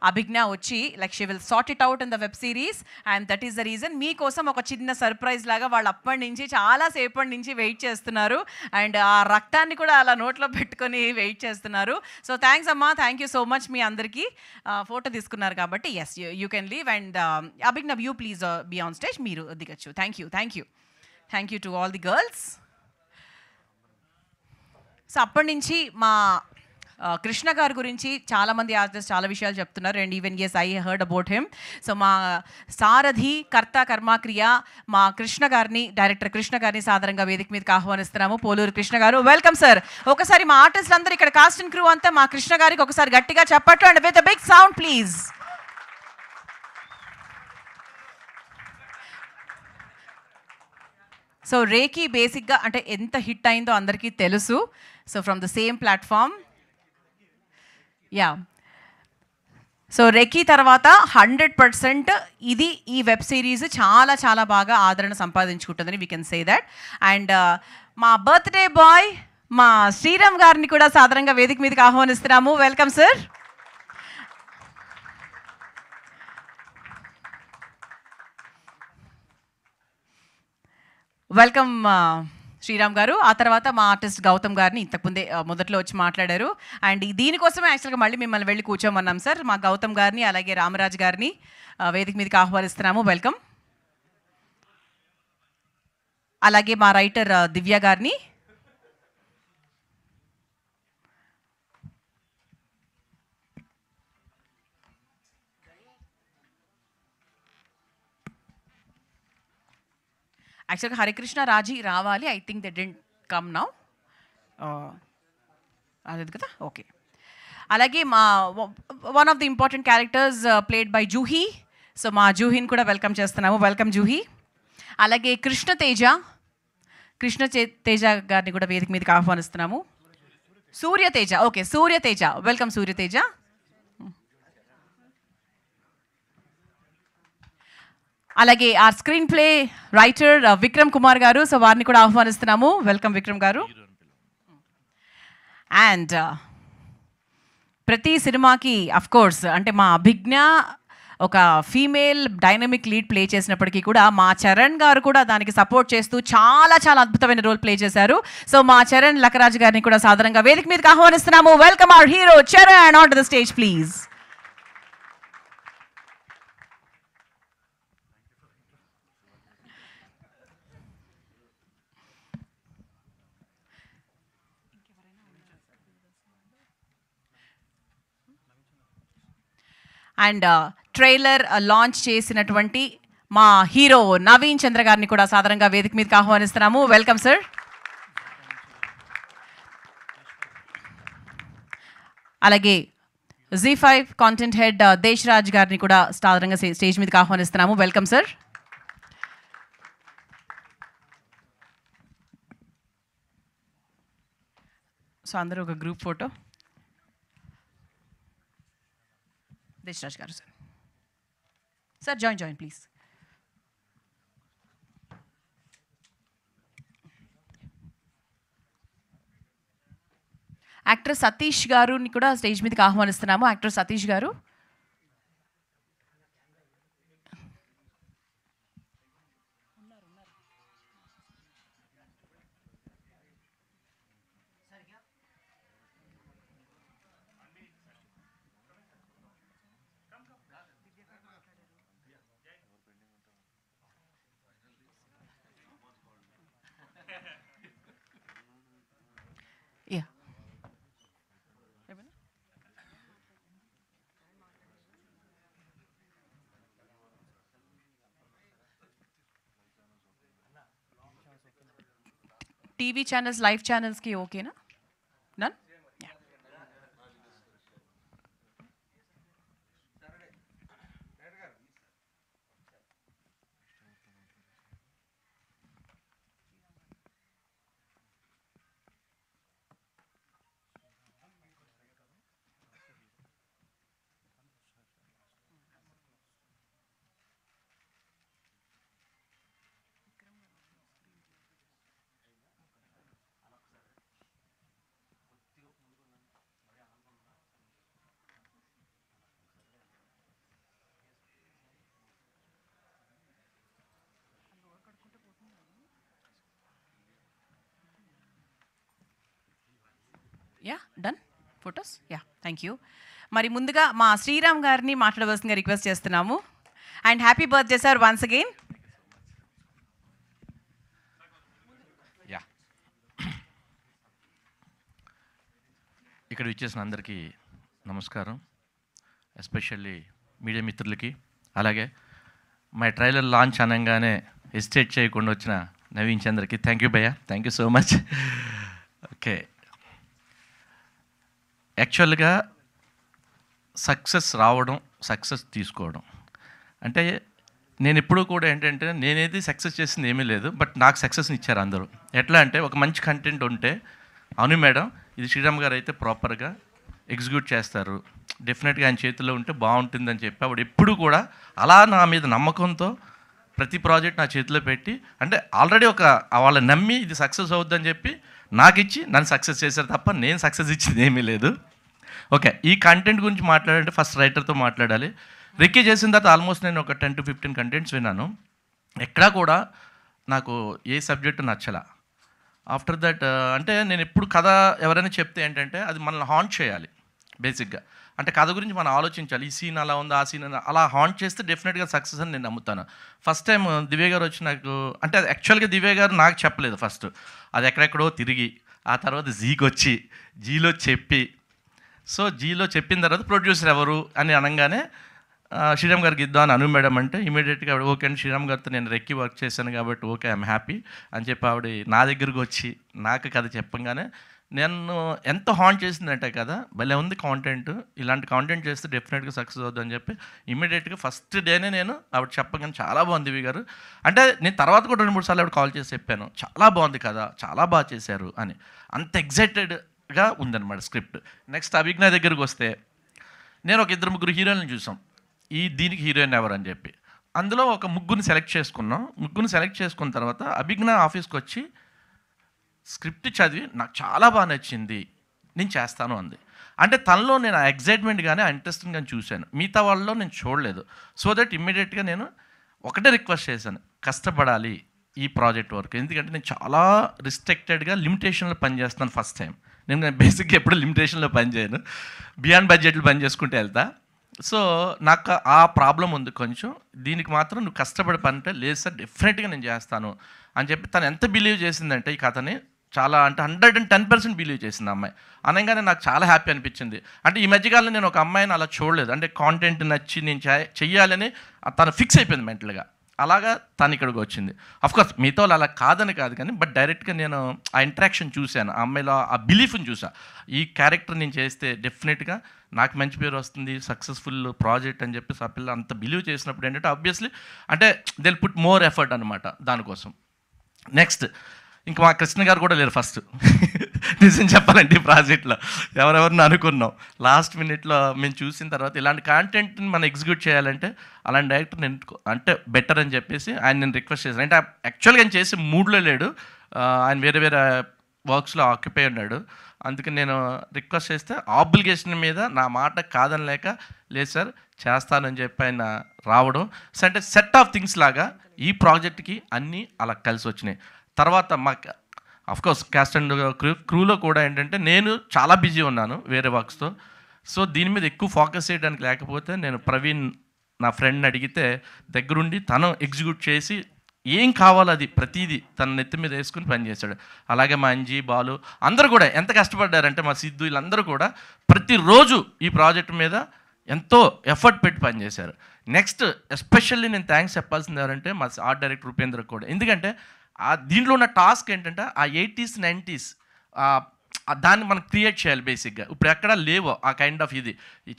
Speaker 1: అభిజ్ఞ వచ్చి like she will sort it out in the web series, and that is the reason. మీకోసం ఒక చిన్న సర్ప్రైజ్ లాగా వాళ్ళు అప్పటి నుంచి చాలాసేపటి నుంచి వెయిట్ చేస్తున్నారు, అండ్ ఆ రక్తాన్ని కూడా అలా నోట్లో పెట్టుకొని వెయిట్ చేస్తున్నారు. సో థ్యాంక్స్ అమ్మా, థ్యాంక్ యూ సో మచ్. మీ అందరికీ ఫోటో తీసుకున్నారు కాబట్టి yes you can leave, and Abhignya you please be on stage, మీరు దిగచ్చు. Thank you, thank you, thank you to all the girls. So అప్పటి నుంచి మా కృష్ణ గారి గురించి చాలామంది ఆర్టిస్ట్ చాలా విషయాలు చెప్తున్నారు, and even as I heard about him. So మా సారథి కర్త కర్మక్రియ మా కృష్ణ గారిని, డైరెక్టర్ కృష్ణ గారిని సాధారణంగా వేదిక మీదకి ఆహ్వానిస్తున్నాము. పోలూరు కృష్ణ గారు, వెల్కమ్ సార్. ఒకసారి మా ఆర్టిస్ట్ అందరూ ఇక్కడ కాస్ట్ అండ్ క్రూ అంతా మా కృష్ణ గారికి ఒకసారి గట్టిగా చెప్పట్లు, and with a big sound please. So recce బేసిక్గా అంటే ఎంత హిట్ అయిందో అందరికీ తెలుసు. So from the same platform, ya. So recce తర్వాత 100% ఇది ఈ వెబ్ సిరీస్ చాలా చాలా బాగా ఆదరణ సంపాదించుకుంటుందని we can say that. And మా బర్త్డే బాయ్ మా శ్రీరామ్ గారిని కూడా సాధారణంగా వేదిక మీదకి ఆహ్వానిస్తున్నాము. Welcome sir. వెల్కమ్ శ్రీరామ్ గారు. ఆ తర్వాత మా ఆర్టిస్ట్ గౌతమ్ గారిని ఇంతకుముందే మొదట్లో వచ్చి మాట్లాడారు, అండ్ దీనికోసమే యాక్చువల్గా మళ్ళీ మిమ్మల్ని వెళ్ళి కూర్చోమన్నాం సార్. మా గౌతమ్ గారిని అలాగే రామరాజ్ గారిని వేదిక మీదకి ఆహ్వానిస్తున్నాము. వెల్కమ్. అలాగే మా రైటర్ దివ్య గారిని, యాక్చువల్గా హరికృష్ణ రాజీ రావాలి, I think they didn't come now, అదే కదా, ఓకే. అలాగే మా one of the important characters played by Juhi. So మా జూహీని కూడా వెల్కమ్ చేస్తున్నాము. వెల్కమ్ జూహీ. అలాగే కృష్ణ తేజ గారిని కూడా వేదిక మీదకి ఆహ్వానిస్తున్నాము. Suryateja, okay, Suryateja, welcome Suryateja. అలాగే ఆ screenplay writer Vikram Kumar గారు, సో వారిని కూడా ఆహ్వానిస్తున్నాము. వెల్కమ్ విక్రమ్ గారు. అండ్ ప్రతి సినిమాకి అఫ్ కోర్స్ అంటే మా అభిజ్ఞ ఒక ఫీమేల్ డైనమిక్ లీడ్ ప్లే చేసినప్పటికీ కూడా మా చరణ్ గారు కూడా దానికి సపోర్ట్ చేస్తూ చాలా చాలా అద్భుతమైన రోల్ ప్లే చేశారు. సో మా చరణ్ లకరాజ్ గారిని కూడా సాధారణంగా వేదిక మీదకి ఆహ్వానిస్తున్నాము. Welcome our hero Charan on to the stage please. And trailer launch చేసినటువంటి మా హీరో నవీన్ చంద్ర గారిని కూడా సాధారణంగా వేదిక మీదకి ఆహ్వానిస్తున్నాము. Welcome sir. అలాగే Z5 కాంటెంట్ హెడ్ దేశ్ రాజ్ గారిని కూడా సాధారణంగా స్టేజ్ మీదకి ఆహ్వానిస్తున్నాము. Welcome sir. సో అందరూ ఒక గ్రూప్ ఫోటో. దేశరాజ్ గారు sir, sir join please. Actor Satish గారుని కూడా స్టేజ్ మీదకి ఆహ్వానిస్తున్నాము. యాక్టర్ సతీష్ గారు. టీవీ ఛానల్స్, లైవ్ ఛానల్స్కి ఓకేనా? నన్? Ya, done photos. Ya, thank you. మరి ముందుగా మా శ్రీరామ్ గారిని మాట్లాడవలసిందిగా రిక్వెస్ట్ చేస్తున్నాము. And happy birthday sir once again.
Speaker 6: Ya, ఇక్కడ ఇచ్చేసిన అందరికీ నమస్కారం, ఎస్పెషల్లీ మీడియా మిత్రులకి. అలాగే మై ట్రైలర్ లాంచ్ అనగానే హెసిటేట్ చేయకుండా వచ్చిన నవీన్ చంద్రకి థ్యాంక్ యూ భయ్యా, thank you so much. Okay, actually success రావడం, సక్సెస్ తీసుకోవడం అంటే నేను ఎప్పుడూ కూడా ఏంటంటే నేనేది సక్సెస్ చేసింది ఏమీ లేదు, బట్ నాకు సక్సెస్ని ఇచ్చారు అందరూ. ఎట్లా అంటే ఒక మంచి కంటెంట్ ఉంటే అవును మేడం ఇది శ్రీరామ్ గారు అయితే ప్రాపర్గా ఎగ్జిక్యూట్ చేస్తారు, డెఫినెట్గా ఆయన చేతిలో ఉంటే బాగుంటుందని చెప్పి ఆవిడ ఎప్పుడు కూడా అలా నా మీద నమ్మకంతో ప్రతి ప్రాజెక్ట్ నా చేతిలో పెట్టి, అంటే ఆల్రెడీ ఒక వాళ్ళని నమ్మి ఇది సక్సెస్ అవుద్దని చెప్పి నాకు ఇచ్చి నన్ను సక్సెస్ చేశారు తప్ప నేను సక్సెస్ ఇచ్చింది ఏమీ లేదు. ఓకే, ఈ కంటెంట్ గురించి మాట్లాడాలంటే ఫస్ట్ రైటర్తో మాట్లాడాలి. రిక్కీ చేసిన తర్వాత ఆల్మోస్ట్ నేను ఒక 10 to 15 కంటెంట్స్ విన్నాను, ఎక్కడా కూడా నాకు ఏ సబ్జెక్టు నచ్చలా. ఆఫ్టర్ దట్ అంటే నేను ఎప్పుడు కథ ఎవరైనా చెప్తే ఏంటంటే అది మనల్ని హాంట్ చేయాలి బేసిక్గా. అంటే కథ గురించి మనం ఆలోచించాలి, ఈ సీన్ అలా ఉంది, ఆ సీన్ అలా హాంట్ చేస్తే డెఫినెట్గా సక్సెస్ అని నేను నమ్ముతాను. ఫస్ట్ టైం దివ్య గారు వచ్చి నాకు, అంటే యాక్చువల్గా దివ్య గారు నాకు చెప్పలేదు ఫస్ట్, అది ఎక్కడెక్కడో తిరిగి ఆ తర్వాత జీకి వచ్చి జీలో చెప్పి, సో జీలో చెప్పిన తర్వాత ప్రొడ్యూసర్ ఎవరు అని అనగానే శ్రీరామ్ గారికి ఇద్దాం అని అను మేడం అంటే ఇమీడియట్గా ఆవిడ ఓకే అండి శ్రీరామ్ గారితో నేను రెక్కి వర్క్ చేశాను కాబట్టి ఓకే ఐఎమ్ హ్యాపీ అని చెప్పి ఆవిడ నా దగ్గరికి వచ్చి నాకు కథ చెప్పంగానే నేను ఎంత హాంట్ చేసిందంటే కదా భలే ఉంది కాంటెంట్, ఇలాంటి కాంటెంట్ చేస్తే డెఫినెట్గా సక్సెస్ అవుతుందని చెప్పి ఇమీడియట్గా ఫస్ట్ డేనే నేను ఆవిడ చెప్పగానే చాలా బాగుంది దివి గారు అంటే, నేను తర్వాత కూడా 2-3 సార్లు ఆవిడ కాల్ చేసి చెప్పాను చాలా బాగుంది కదా, చాలా బాగా చేశారు అని. అంత ఎగ్జైటెడ్గా ఉందన్నమాట స్క్రిప్ట్. నెక్స్ట్ అభిజ్ఞ దగ్గరికి వస్తే నేను ఒక 2-3 హీరోయిన్లు చూసాం, దీనికి హీరోయిన్ ఎవరు అని చెప్పి. అందులో ఒక ముగ్గురిని సెలెక్ట్ చేసుకున్నాం. ముగ్గురిని సెలెక్ట్ చేసుకున్న తర్వాత అభిజ్ఞ ఆఫీస్కి వచ్చి స్క్రిప్ట్ చదివి నాకు చాలా బాగా నచ్చింది, నేను చేస్తాను అంది. అంటే తనలో నేను ఆ ఎగ్జైట్మెంట్ కానీ ఆ ఇంట్రెస్టింగ్ కానీ చూశాను, మిగతా వాళ్ళలో నేను చూడలేదు. సో దట్ ఇమ్మీడియట్గా నేను ఒకటే రిక్వెస్ట్ చేశాను, కష్టపడాలి ఈ ప్రాజెక్ట్ వరకు, ఎందుకంటే నేను చాలా రిస్ట్రిక్టెడ్గా లిమిటేషన్లో పనిచేస్తాను ఫస్ట్ టైం. నేను బేసిక్గా ఎప్పుడు లిమిటేషన్లో పనిచేయను, బియాండ్ బడ్జెట్లో పని చేసుకుంటూ వెళ్తా. సో నాకు ఆ ప్రాబ్లం ఉంది కొంచెం, దీనికి మాత్రం నువ్వు కష్టపడి పని అంటే లేదు సార్ డెఫినెట్గా నేను చేస్తాను అని చెప్పి తను ఎంత బిలీవ్ చేసిందంటే ఈ కథని చాలా అంటే 110% బిలీవ్ చేసింది అమ్మాయి. అనగానే నాకు చాలా హ్యాపీ అనిపించింది. అంటే ఈ మధ్యకాలంలో నేను ఒక అమ్మాయిని అలా చూడలేదు, అంటే కాంటెంట్ నచ్చి నేను చెయ్యాలని తను ఫిక్స్ అయిపోయింది మెంటల్గా, అలాగా తను ఇక్కడికి వచ్చింది. అఫ్కోర్స్ మిగతా వాళ్ళు అలా కాదని కాదు కానీ బట్ డైరెక్ట్గా నేను ఆ ఇంట్రాక్షన్ చూశాను, ఆ అమ్మాయిలో ఆ బిలీఫ్ని చూసా, ఈ క్యారెక్టర్ నేను చేస్తే డెఫినెట్గా నాకు మంచి పేరు వస్తుంది, సక్సెస్ఫుల్ ప్రాజెక్ట్ అని చెప్పి ఆ పిల్ల అంత బిలీవ్ చేసినప్పుడు ఏంటంటే ఆబ్వియస్లీ అంటే they will put more effort అనమాట దానికోసం. నెక్స్ట్ ఇంకా మా కృష్ణ గారు కూడా లేరు ఫస్ట్ నిజం చెప్పాలంటే ఈ ప్రాజెక్ట్లో ఎవరెవరిని అనుకున్నాం, లాస్ట్ మినిట్లో మేము చూసిన తర్వాత ఇలాంటి కాంటెంట్ని మనం ఎగ్జిక్యూట్ చేయాలంటే అలాంటి డైరెక్టర్ నేను అంటే బెటర్ అని చెప్పేసి ఆయన నేను రిక్వెస్ట్ చేశాను. అంటే యాక్చువల్గా ఆయన చేసే మూడ్లో లేడు, ఆయన వేరే వేరే వర్క్స్లో ఆక్యుపై ఉన్నాడు, అందుకని నేను రిక్వెస్ట్ చేస్తే ఆబ్లిగేషన్ మీద నా మాట కాదని లేక లేదు సార్ చేస్తానని చెప్పి ఆయన రావడం, అంటే సెట్ ఆఫ్ థింగ్స్ లాగా ఈ ప్రాజెక్ట్కి అన్నీ అలా కలిసి వచ్చినాయి. తర్వాత మాకు అఫ్కోర్స్ క్యాస్ట్ అండ్ క్రూలో కూడా ఏంటంటే నేను చాలా బిజీ ఉన్నాను వేరే వర్క్స్తో, సో దీని మీద ఎక్కువ ఫోకస్ చేయడానికి లేకపోతే నేను ప్రవీణ్ నా ఫ్రెండ్ని అడిగితే దగ్గరుండి తను ఎగ్జిక్యూట్ చేసి ఏం కావాలో అది ప్రతిదీ తన నెత్తి మీద వేసుకుని పనిచేశాడు. అలాగే మా అంజీ బాలు అందరూ కూడా ఎంత కష్టపడ్డారంటే మా సిద్ధు వీళ్ళందరూ కూడా ప్రతిరోజు ఈ ప్రాజెక్ట్ మీద ఎంతో ఎఫర్ట్ పెట్టి పనిచేశారు. నెక్స్ట్ ఎస్పెషల్లీ నేను థ్యాంక్స్ చెప్పాల్సింది ఎవరంటే మా ఆర్ట్ డైరెక్టర్ ఉపేంద్ర కూడా, ఎందుకంటే దీంట్లో ఉన్న టాస్క్ ఏంటంటే ఆ 80s 90s దాన్ని మనం క్రియేట్ చేయాలి బేసిక్గా. ఇప్పుడు ఎక్కడ లేవు ఆ కైండ్ ఆఫ్ ఇది.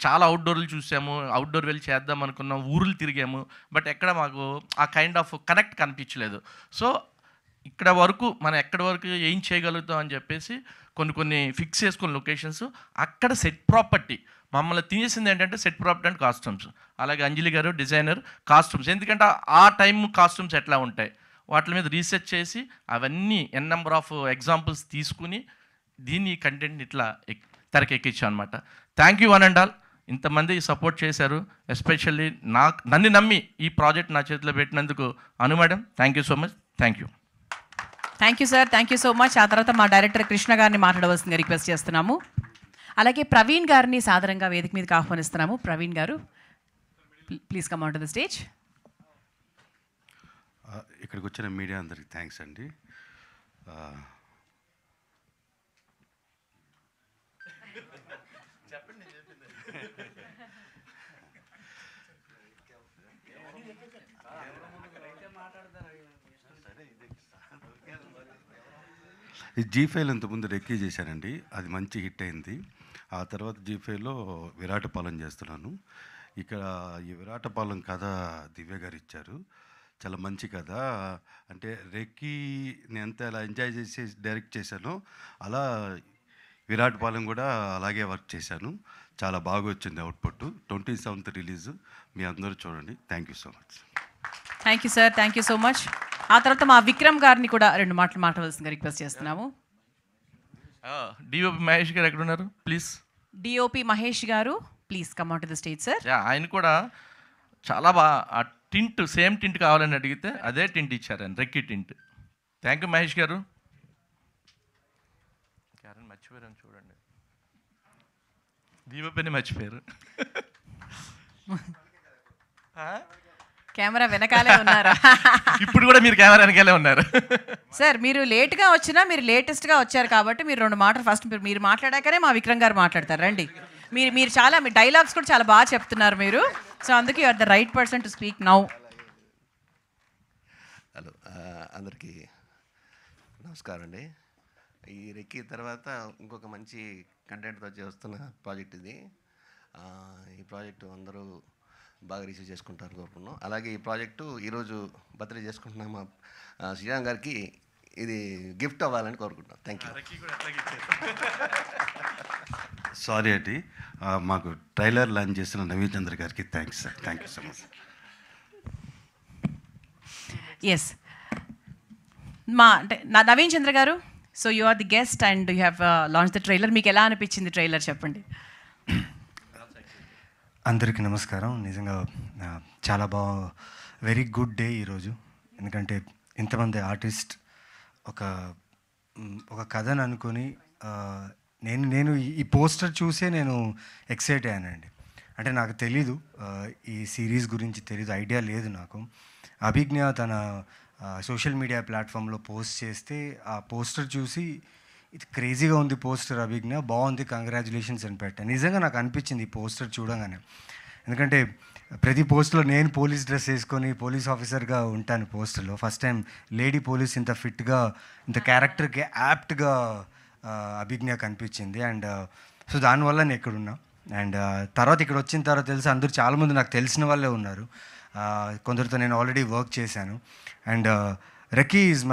Speaker 6: చాలా అవుట్డోర్లు చూసాము, అవుట్డోర్ వెళ్ళి చేద్దాం అనుకున్నాం, ఊర్లు తిరిగాము, బట్ ఎక్కడ మాకు ఆ కైండ్ ఆఫ్ కనెక్ట్ కనిపించలేదు. సో ఇక్కడ వరకు మనం ఎక్కడి వరకు ఏం చేయగలుగుతాం అని చెప్పేసి కొన్ని ఫిక్స్ చేసుకున్న లొకేషన్స్, అక్కడ సెట్ ప్రాపర్టీ మమ్మల్ని తినేసింది ఏంటంటే సెట్ ప్రాపర్టీ అండ్ కాస్ట్యూమ్స్. అలాగే అంజలి గారు డిజైనర్ కాస్ట్యూమ్స్, ఎందుకంటే ఆ టైం కాస్ట్యూమ్స్ ఎట్లా ఉంటాయి వాటి మీద రీసెర్చ్ చేసి అవన్నీ నెంబర్ ఆఫ్ ఎగ్జాంపుల్స్ తీసుకుని దీన్ని కంటెంట్ని ఇట్లా తెరకెక్కించాం అనమాట. Thank you one and all, ఇంతమంది సపోర్ట్ చేశారు. ఎస్పెషల్లీ నన్ను నమ్మి ఈ ప్రాజెక్ట్ నా చేతిలో పెట్టినందుకు Anu madam, thank you so much. Thank you.
Speaker 1: Thank you sir, thank you so much. ఆ తర్వాత మా డైరెక్టర్ కృష్ణ గారిని మాట్లాడవలసిందిగా రిక్వెస్ట్ చేస్తున్నాము. అలాగే ప్రవీణ్ గారిని సాదరంగా వేదిక మీదకి ఆహ్వానిస్తున్నాము. ప్రవీణ్ గారు, please come on to the stage.
Speaker 7: ఇక్కడికి వచ్చిన మీడియా అందరికి థ్యాంక్స్ అండి. ఈ G5 ఇంతకుముందు రెక్కీ చేశానండి, అది మంచి హిట్ అయింది. ఆ తర్వాత G5లో విరాటపాలెం చేస్తున్నాను. ఇక్కడ ఈ విరాటపాలెం కథ దివ్య గారు ఇచ్చారు, చాలా మంచి కథ. అంటే రెక్కీ నేను ఎంత ఎలా ఎంజాయ్ చేసి డైరెక్ట్ చేశానో అలా విరాటపాలెం కూడా అలాగే వర్క్ చేశాను. చాలా బాగా వచ్చింది అవుట్పుట్. 27th రిలీజ్, మీ అందరూ చూడండి. Thank you so much.
Speaker 1: Thank you sir, thank you so much. ఆ తర్వాత మా విక్రమ్ గారిని కూడా 2 మాటలు మాట్లాడవలసిందిగా రిక్వెస్ట్ చేస్తున్నాము.
Speaker 6: డిఓపి మహేష్ గారు ఎక్కడున్నారు ప్లీజ్?
Speaker 1: డిఓపి మహేష్ గారు, please come on to the stage sir.
Speaker 6: ఆయన కూడా చాలా బాగా ఆ టింట్, సేమ్ టింట్ కావాలని అడిగితే అదే టింట్ ఇచ్చారు ఆయన, recce tint. Thank you Mahesh గారు. మర్చిపోయారని చూడండి, దీవపని మర్చిపోయారు.
Speaker 1: కెమెరా వెనకాలే ఉన్నారు.
Speaker 6: ఇప్పుడు కూడా మీరు కెమెరా వెనకాలే ఉన్నారు.
Speaker 1: సార్ మీరు లేట్గా వచ్చినా మీరు లేటెస్ట్గా వచ్చారు కాబట్టి మీరు 2 మాటలు ఫస్ట్ మీరు మాట్లాడాకనే మా విక్రమ్ గారు మాట్లాడతారు. రండి. మీరు చాలా మీ డైలాగ్స్ కూడా చాలా బాగా చెప్తున్నారు మీరు. సో అందుకే you are the right person to speak now.
Speaker 8: Hello, అందరికీ నమస్కారం అండి. ఈ రెక్కి తర్వాత ఇంకొక మంచి కంటెంట్తో చేస్తున్న ప్రాజెక్ట్ ఇది. ఈ ప్రాజెక్టు అందరూ బాగా రిసీవ్ చేసుకుంటారని కోరుకున్నాం. అలాగే ఈ ప్రాజెక్టు ఈరోజు బర్త్డే చేసుకుంటున్నాం మా శ్రీరామ్ గారికి, ఇది గిఫ్ట్ అవ్వాలని కోరుకుంటున్నాం. Thank you.
Speaker 7: సారీ అండి, మాకు ట్రైలర్ లాంచ్ చేసిన నవీన్ చంద్ర గారికి thanks sir. Thank you so much.
Speaker 1: Yes, అంటే నవీన్ చంద్ర గారు, so you are the guest and you have launch the trailer. మీకు ఎలా అనిపించింది ట్రైలర్ చెప్పండి.
Speaker 9: అందరికీ నమస్కారం. నిజంగా చాలా వెరీ గుడ్ డే ఈరోజు. ఎందుకంటే ఇంతమంది ఆర్టిస్ట్ ఒక కథను అనుకొని నేను ఈ పోస్టర్ చూసే నేను ఎక్సైట్ అయ్యానండి. అంటే నాకు తెలీదు, ఈ సిరీస్ గురించి తెలీదు, ఐడియా లేదు నాకు. అభిజ్ఞ తన సోషల్ మీడియా ప్లాట్ఫామ్లో పోస్ట్ చేస్తే ఆ పోస్టర్ చూసి ఇది క్రేజీగా ఉంది పోస్టర్ అభిజ్ఞ, బాగుంది, కంగ్రాచులేషన్స్ అని పెట్టాను. నిజంగా నాకు అనిపించింది ఈ పోస్టర్ చూడగానే. ఎందుకంటే ప్రతి పోస్ట్లో నేను పోలీస్ డ్రెస్ వేసుకొని పోలీస్ ఆఫీసర్గా ఉంటాను పోస్టర్లో. ఫస్ట్ టైం లేడీ పోలీస్ ఇంత ఫిట్గా, ఇంత క్యారెక్టర్కి యాప్ట్గా అభిజ్ఞ కనిపించింది. అండ్ సో దానివల్ల నేను ఇక్కడ ఉన్నా. అండ్ తర్వాత ఇక్కడ వచ్చిన తర్వాత తెలిసి అందరూ చాలామంది నాకు తెలిసిన వాళ్ళే ఉన్నారు. కొందరితో నేను ఆల్రెడీ వర్క్ చేశాను. And Recce is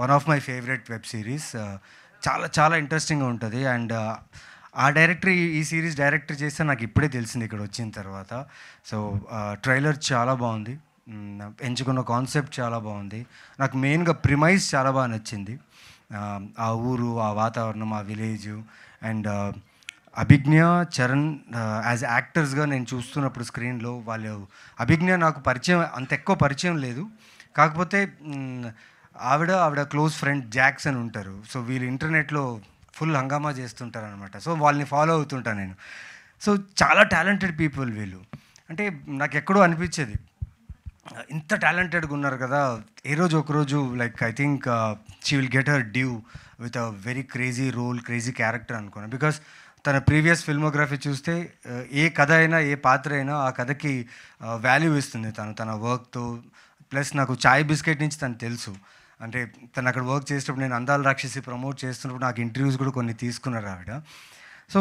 Speaker 9: one of my favourite web series. చాలా చాలా ఇంట్రెస్టింగ్గా ఉంటుంది. అండ్ ఆ డైరెక్టర్ ఈ సిరీస్ డైరెక్టర్ చేస్తే నాకు ఇప్పుడే తెలిసింది ఇక్కడ వచ్చిన తర్వాత. సో ట్రైలర్ చాలా బాగుంది, ఎంచుకున్న కాన్సెప్ట్ చాలా బాగుంది. నాకు మెయిన్గా ప్రిమైజ్ చాలా బాగా నచ్చింది. ఆ ఊరు, ఆ వాతావరణం, ఆ విలేజు. అండ్ అభిజ్ఞ, చరణ్ యాజ్ యాక్టర్స్గా నేను చూస్తున్నప్పుడు స్క్రీన్లో అభిజ్ఞ నాకు అంత ఎక్కువ పరిచయం లేదు. కాకపోతే ఆవిడ క్లోజ్ ఫ్రెండ్ జాక్సన్ ఉంటారు. సో వీళ్ళు ఇంటర్నెట్లో ఫుల్ హంగామా చేస్తుంటారు అనమాట. సో వాళ్ళని ఫాలో అవుతుంటాను నేను. సో చాలా టాలెంటెడ్ పీపుల్ వీళ్ళు. అంటే నాకు ఎక్కడో అనిపించేది, ఇంత టాలెంటెడ్గా ఉన్నారు కదా, ఏ రోజు ఒకరోజు like I think she will get her due with a very crazy role, crazy character అనుకున్నాను. బికాస్ తన ప్రీవియస్ ఫిల్మోగ్రఫీ చూస్తే ఏ కథ అయినా, ఏ పాత్ర అయినా ఆ కథకి వాల్యూ ఇస్తుంది తన వర్క్తో. ప్లస్ నాకు చాయ్ బిస్కెట్ నుంచి తను తెలుసు. అంటే తను అక్కడ వర్క్ చేసేటప్పుడు నేను అందాల రాక్షసి ప్రమోట్ చేస్తున్నప్పుడు నాకు ఇంటర్వ్యూస్ కూడా కొన్ని తీసుకున్నారు ఆవిడ. సో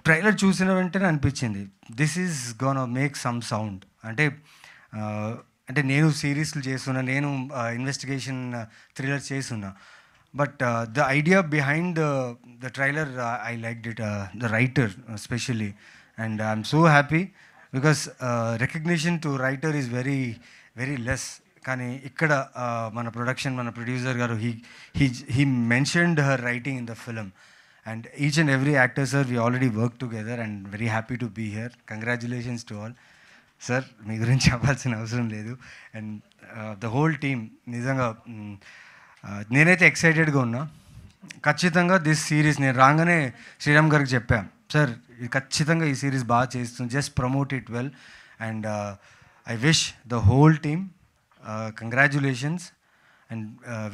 Speaker 9: ట్రైలర్ చూసిన వెంటనే అనిపించింది this is gonna make some sound. అంటే నేను సిరీస్లు చేస్తున్నా, నేను ఇన్వెస్టిగేషన్ థ్రిల్లర్ చేస్తున్నా, but the idea behind the trailer I liked it, the writer specially, and I'm so happy because recognition to writer is very very less. కానీ ఇక్కడ మన ప్రొడ్యూసర్ గారు he mentioned her writing in the film. And each and every actor, sir, we already worked together and very happy to be here. Congratulations to all. Sir, మీ గురించి చెప్పాల్సిన అవసరం లేదు. అండ్ ద హోల్ టీమ్ నిజంగా నేనైతే ఎక్సైటెడ్గా ఉన్నా. ఖచ్చితంగా దిస్ సిరీస్ నేను రాగానే శ్రీరామ్ గారికి చెప్పాను, సార్ ఇది ఖచ్చితంగా ఈ సిరీస్ బాగా చేస్తుంది, just promote it well. And I wish the whole team congratulations. And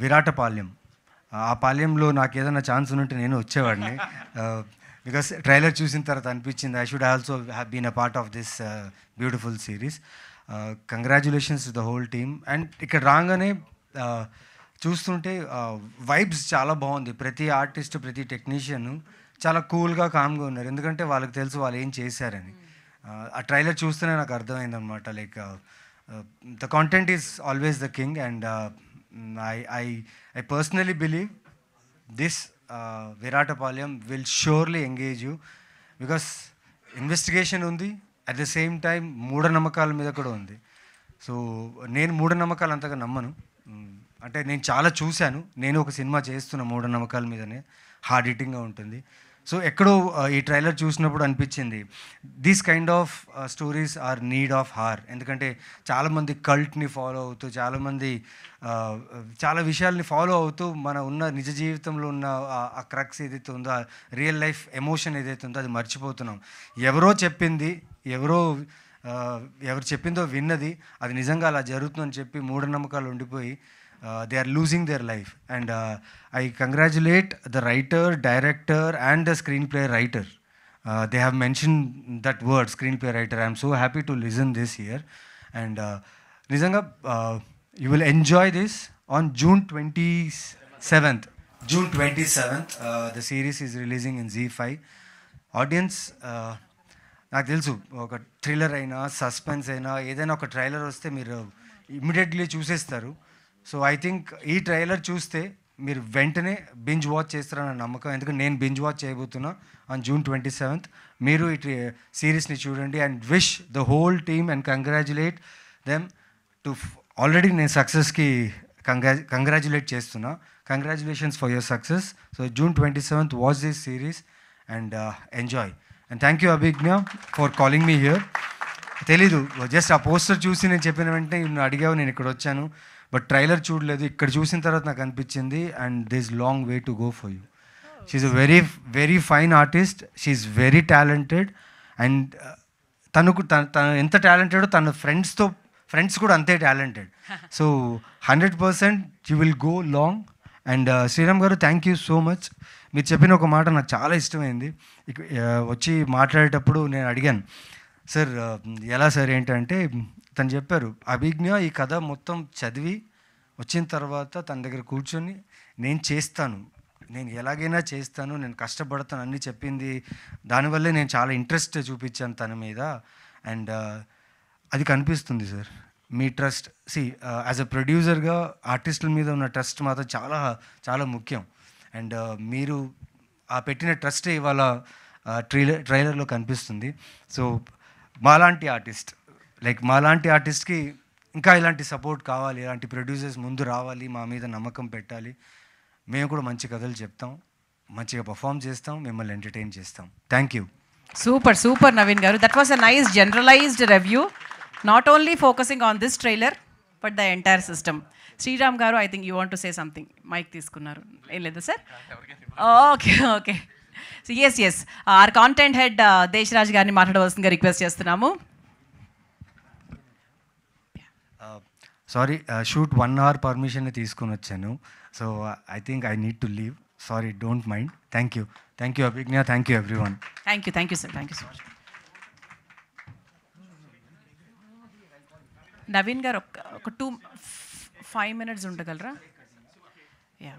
Speaker 9: Viratapalem, ఆ పాలెంలో నాకు ఏదైనా ఛాన్స్ ఉన్నట్టు నేను వచ్చేవాడిని, బికాస్ ట్రైలర్ చూసిన తర్వాత అనిపించింది I should also have been a part of this beautiful series. Congratulations to the whole team. And ఇక్కడ రాగానే చూస్తుంటే వైబ్స్ చాలా బాగుంది. ప్రతి ఆర్టిస్ట్, ప్రతి టెక్నీషియన్ చాలా కూల్గా, కామ్గా ఉన్నారు, ఎందుకంటే వాళ్ళకి తెలుసు వాళ్ళు ఏం చేశారని. ఆ ట్రైలర్ చూస్తేనే నాకు అర్థమైందనమాట, like the content is always the king. And I personally believe this Viratapalayam will surely engage you because investigation undi, at the same time మూఢనమ్మకాల మీద కూడా ఉంది. సో నేను మూఢనమ్మకాలు అంతగా నమ్మను, అంటే నేను చాలా చూశాను, నేను ఒక సినిమా చేస్తున్న మూఢనమ్మకాల మీదనే, హార్డ్ హిట్టింగ్గా ఉంటుంది. సో ఎక్కడో ఈ ట్రైలర్ చూసినప్పుడు అనిపించింది these kind of stories are need of hour. ఎందుకంటే చాలామంది కల్ట్ని ఫాలో అవుతూ, చాలామంది చాలా విషయాల్ని ఫాలో అవుతూ మన ఉన్న నిజ జీవితంలో ఉన్న ఆ క్రక్స్ ఏదైతే ఉందో, ఆ రియల్ లైఫ్ ఎమోషన్ ఏదైతే ఉందో అది మర్చిపోతున్నాం. ఎవరో చెప్పింది, ఎవరు చెప్పిందో విన్నది అది నిజంగా అలా జరుగుతుందని చెప్పి మూఢనమ్మకాలు ఉండిపోయి they are losing their life. And I congratulate the writer, director and the screenplay writer. They have mentioned that word, screenplay writer. I am so happy to listen this here. And nizanga you will enjoy this on June 27th. June 27th the series is releasing in ZEE5. Audience, నాకు తెలుసు ఒక థ్రిల్లర్ అయినా, సస్పెన్స్ అయినా, ఏదైనా ఒక ట్రైలర్ వస్తే మీరు ఇమ్మీడియట్లీ చూసేస్తారు. సో ఐ థింక్ ఈ ట్రైలర్ చూస్తే మీరు వెంటనే బింజ్ వాచ్ చేస్తారన్న నమ్మకం, ఎందుకంటే నేను బింజ్ వాచ్ చేయబోతున్నా ఆన్ June 27th. మీరు ఈ సిరీస్ని చూడండి and wish the whole team and congratulate them to already నేను సక్సెస్కి కంగ్రాచులేట్ చేస్తున్నా. Congratulations for your success. So June 27th watch this series and enjoy. And thank you Abhignya for calling me here. తెలీదు, జస్ట్ ఆ పోస్టర్ చూసి నేను చెప్పిన వెంటనే నువ్వు అడిగావు, నేను ఇక్కడ వచ్చాను, బట్ ట్రైలర్ చూడలేదు. ఇక్కడ చూసిన తర్వాత నాకు అనిపించింది and this long way to go for you. She's a very very fine artist, she's very talented. And తను ఎంత టాలెంటెడో తన ఫ్రెండ్స్ కూడా అంతే talented. So 100% you will go long. And Sriram గారు, థ్యాంక్ యూ సో మచ్. మీరు చెప్పిన ఒక మాట నాకు చాలా ఇష్టమైంది. వచ్చి మాట్లాడేటప్పుడు నేను అడిగాను, సార్ ఎలా సార్ ఏంటంటే తను చెప్పారు, అభిజ్ఞ ఈ కథ మొత్తం చదివి వచ్చిన తర్వాత తన దగ్గర కూర్చొని నేను చేస్తాను, నేను ఎలాగైనా చేస్తాను, నేను కష్టపడతాను అన్నీ చెప్పింది. దానివల్లే నేను చాలా ఇంట్రెస్ట్ చూపించాను తన మీద. అండ్ అది కనిపిస్తుంది sir me trust. As a ప్రొడ్యూసర్గా ఆర్టిస్టుల మీద ఉన్న ట్రస్ట్ మాత్రం చాలా చాలా ముఖ్యం. అండ్ మీరు ఆ పెట్టిన ట్రస్టే ఇవాళ ట్రైలర్లో కనిపిస్తుంది. సో మాలాంటి ఆర్టిస్ట్కి ఇంకా ఇలాంటి సపోర్ట్ కావాలి, ఇలాంటి ప్రొడ్యూసర్స్ ముందు రావాలి, మా మీద నమ్మకం పెట్టాలి. మేము కూడా మంచి కథలు చెప్తాం, మంచిగా పర్ఫామ్ చేస్తాం, మిమ్మల్ని ఎంటర్టైన్ చేస్తాం. Thank you.
Speaker 1: సూపర్ నవీన్ గారు. That was a nice generalized review, not only focusing on this trailer but the entire system. Sriram గారు, I think you want to say something. Mic తీసుకున్నారు, ఏం లేదా sir? Okay. So S R content head Deshraj గారిని మాట్లాడవలసిందిగా రిక్వెస్ట్ చేస్తున్నాము.
Speaker 9: సారీ, షూట్ 1 hour పర్మిషన్ తీసుకొని వచ్చాను. So I think I need to leave. Sorry, don't mind. Thank you Abhignya, thank you everyone.
Speaker 1: Thank you sir, thank you so much. Naveen గారు ఒక 5 minutes ఉండగలరా? యా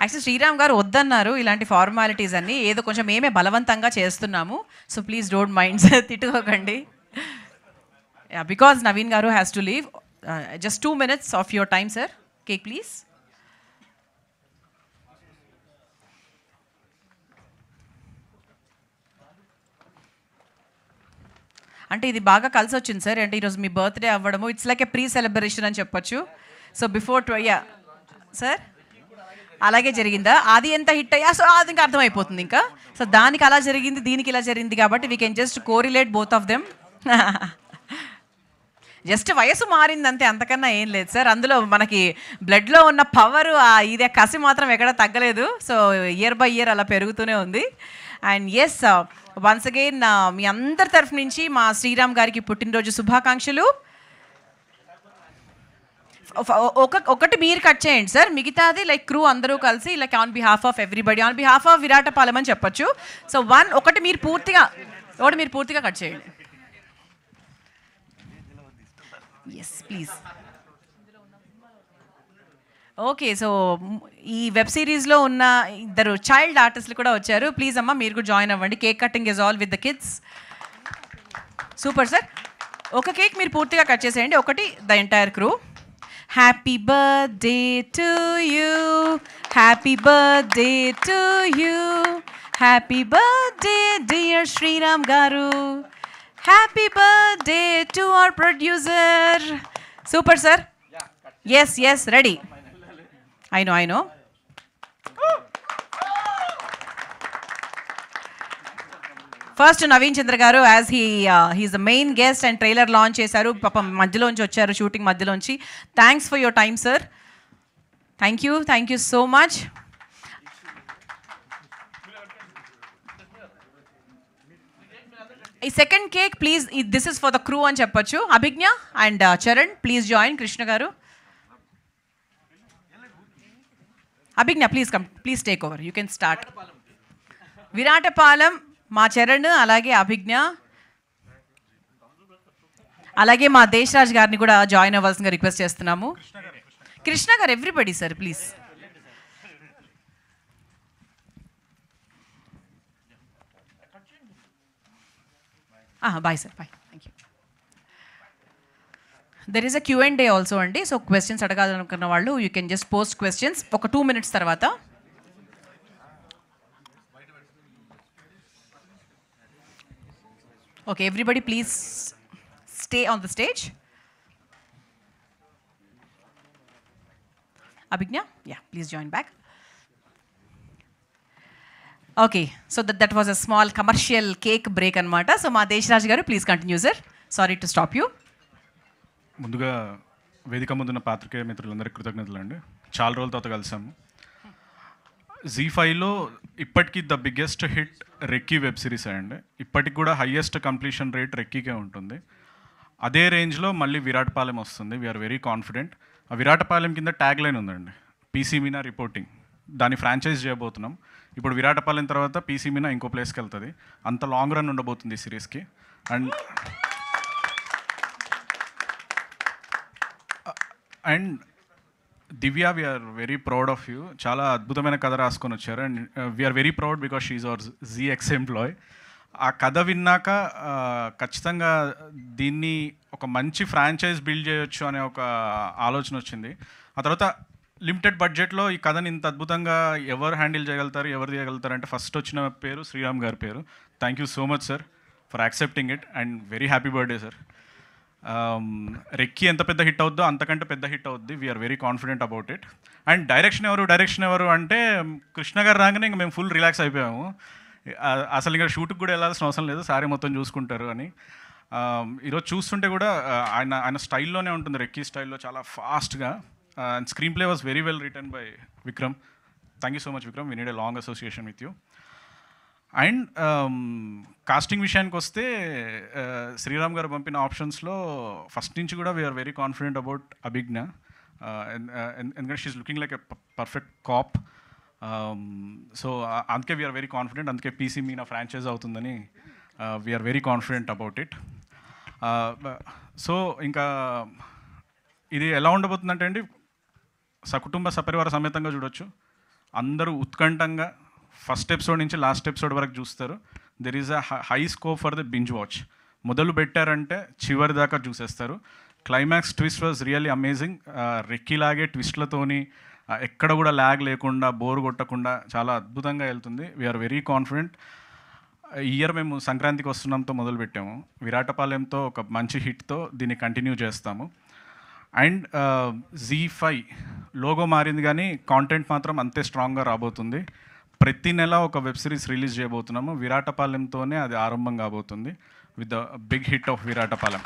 Speaker 1: యాక్చువల్లీ శ్రీరామ్ గారు వద్దన్నారు ఇలాంటి ఫార్మాలిటీస్ అన్నీ, ఏదో కొంచెం మేమే బలవంతంగా చేస్తున్నాము. So please don't mind sir, తిట్టుకోకండి. యా బికాజ్ నవీన్ గారు has to leave. Just 2 minutes of your time sir. Cake please. అంటే ఇది బాగా కలిసి వచ్చింది సార్. అంటే ఈరోజు మీ బర్త్డే అవ్వడము, it's like a pre celebration అని చెప్పొచ్చు. సో బిఫోర్ సార్ అలాగే జరిగిందా? అది ఎంత హిట్ అయ్యా సో అది ఇంకా అర్థమైపోతుంది ఇంకా. సో దానికి అలా జరిగింది, దీనికి ఇలా జరిగింది కాబట్టి we can just correlate both of them. Just వయసు మారింది అంతే, అంతకన్నా ఏం లేదు సార్. అందులో మనకి బ్లడ్లో ఉన్న పవర్, ఇదే కసి మాత్రం ఎక్కడ తగ్గలేదు. సో ఇయర్ బై ఇయర్ అలా పెరుగుతూనే ఉంది. అండ్ ఎస్ వన్స్ అగైన్ మీ అందరి తరఫు నుంచి మా శ్రీరామ్ గారికి పుట్టినరోజు శుభాకాంక్షలు. ఒకటి మీరు కట్ చేయండి సార్, మిగతాది లైక్ క్రూ అందరూ కలిసి like on behalf of everybody, on behalf of Viratapalem అని చెప్పొచ్చు. సో ఒకటి మీరు పూర్తిగా కట్ చేయండి. Yes please. ఓకే, సో ఈ వెబ్ సిరీస్లో ఉన్న ఇద్దరు చైల్డ్ ఆర్టిస్టులు కూడా వచ్చారు. ప్లీజ్ అమ్మా మీరు కూడా జాయిన్ అవ్వండి. Cake cutting is all with the kids. Super sir. ఒక కేక్ మీరు పూర్తిగా కట్ చేసేయండి, ఒకటి the entire crew. Happy birthday to you, happy birthday to you, happy birthday dear Sriram garu, happy birthday to our producer. Super sir. Yes yes ready. I know. First Naveen Chandra garu as he's the main guest and trailer launch చేశారు. పాపం మధ్యలోంచి వచ్చారు, షూటింగ్ మధ్యలోంచి. Thanks for your time sir. Thank you so much. ఈ second cake please, this is for the crew అని చెప్పొచ్చు. Abhigna and Charan please join. Krishna garu, Abhigna please come, please take over, you can start. Viratapalem మా చరణ్, అలాగే అభిజ్ఞ, అలాగే మా దేశరాజ్ గారిని కూడా జాయిన్ అవ్వాల్సిందిగా రిక్వెస్ట్ చేస్తున్నాము. Krishna garu, everybody sir please. Bye sir, bye. Thank you. There is a Q&A also అండి. సో క్వశ్చన్స్ అడగాలనుకున్న వాళ్ళు you can just post questions ఒక 2 minutes తర్వాత. Okay, everybody please stay on the stage. Abhigna, yeah please join back. Okay, so that was a small commercial cake break అనమాట. సో మా Desaraj garu please continue sir. Sorry to stop you.
Speaker 10: ముందుగా వేదిక ముందున్న పాత్రికేయ మిత్రులందరికీ కృతజ్ఞతలు అండి. చాలా రోజుల తర్వాత కలిసాము. ZEE5లో ఇప్పటికీ the biggest hit Recce web series అండి. ఇప్పటికి కూడా హయ్యెస్ట్ కంప్లీషన్ రేట్ రెక్కీకే ఉంటుంది. అదే రేంజ్లో మళ్ళీ విరాటపాలెం వస్తుంది. We're very confident. ఆ విరాటపాలెం కింద ట్యాగ్ లైన్ ఉందండి, PC మీనా రిపోర్టింగ్. దాన్ని ఫ్రాంచైజ్ చేయబోతున్నాం. ఇప్పుడు విరాటపాలెం తర్వాత PC మీనా ఇంకో ప్లేస్కి వెళ్తుంది. అంత లాంగ్ రన్ ఉండబోతుంది ఈ సిరీస్కి. And Divya, we're very proud of you. చాలా అద్భుతమైన కథ రాసుకొని వచ్చారు. And we're very proud because she's our ZX employee. ఆ కథ విన్నాక ఖచ్చితంగా దీన్ని ఒక మంచి ఫ్రాంచైజ్ బిల్డ్ చేయొచ్చు అనే ఒక ఆలోచన వచ్చింది. ఆ తర్వాత లిమిటెడ్ బడ్జెట్లో ఈ కథని ఇంత అద్భుతంగా ఎవరు హ్యాండిల్ చేయగలుగుతారు, ఎవరు తీయగలుగుతారు అంటే ఫస్ట్ వచ్చిన పేరు శ్రీరామ్ గారి పేరు. Thank you so much sir for accepting it and very happy birthday sir. Recce ఎంత పెద్ద హిట్ అవుద్దో అంతకంటే పెద్ద హిట్ అవుద్ది. We're very confident about it. And direction ఎవరు అంటే కృష్ణ గారు రాగానే ఇంక మేము ఫుల్ రిలాక్స్ అయిపోయాము. అసలు ఇంకా షూట్కి కూడా వెళ్ళాల్సిన అవసరం లేదు, సారీ మొత్తం చూసుకుంటారు అని. ఈరోజు చూస్తుంటే కూడా ఆయన స్టైల్లోనే ఉంటుంది, రెక్కీ స్టైల్లో చాలా ఫాస్ట్గా. And screenplay was very well written by Vikram. Thank you so much Vikram, we need a long association with you. And casting విషయానికి వస్తే శ్రీరామ్ గారు పంపిన ఆప్షన్స్లో ఫస్ట్ నుంచి కూడా we're very confident about Abhigna. ఎందుకంటే she's looking like a perfect cop. So అందుకే వీఆర్ వెరీ కాన్ఫిడెంట్. అందుకే PC మీనా ఫ్రాంచైజ్ అవుతుందని we're very confident about it. So ఇంకా ఇది ఎలా ఉండబోతుందంటే అండి, సకుటుంబ సపరివార సమేతంగా చూడొచ్చు. అందరూ ఉత్కంఠంగా ఫస్ట్ ఎపిసోడ్ నుంచి లాస్ట్ ఎపిసోడ్ వరకు చూస్తారు. There is a high scope for the binge watch. మొదలు పెట్టారంటే చివరి దాకా చూసేస్తారు. Climax twist was really amazing. రెక్కిలాగే ట్విస్ట్లతోని ఎక్కడ కూడా ల్యాగ్ లేకుండా బోర్ కొట్టకుండా చాలా అద్భుతంగా వెళ్తుంది. We're very confident. ఈ ఇయర్ మేము సంక్రాంతికి వస్తున్నాంతో మొదలుపెట్టాము. విరాటపాలెంతో ఒక మంచి హిట్తో దీన్ని కంటిన్యూ చేస్తాము. అండ్ ZEE5 లోగో మారింది కానీ కాంటెంట్ మాత్రం అంతే స్ట్రాంగ్గా రాబోతుంది. ప్రతి నెల ఒక వెబ్ సిరీస్ రిలీజ్ చేయబోతున్నాము. విరాటపాలెంతోనే అది ఆరంభం కాబోతుంది with the big hit of Viratapalem.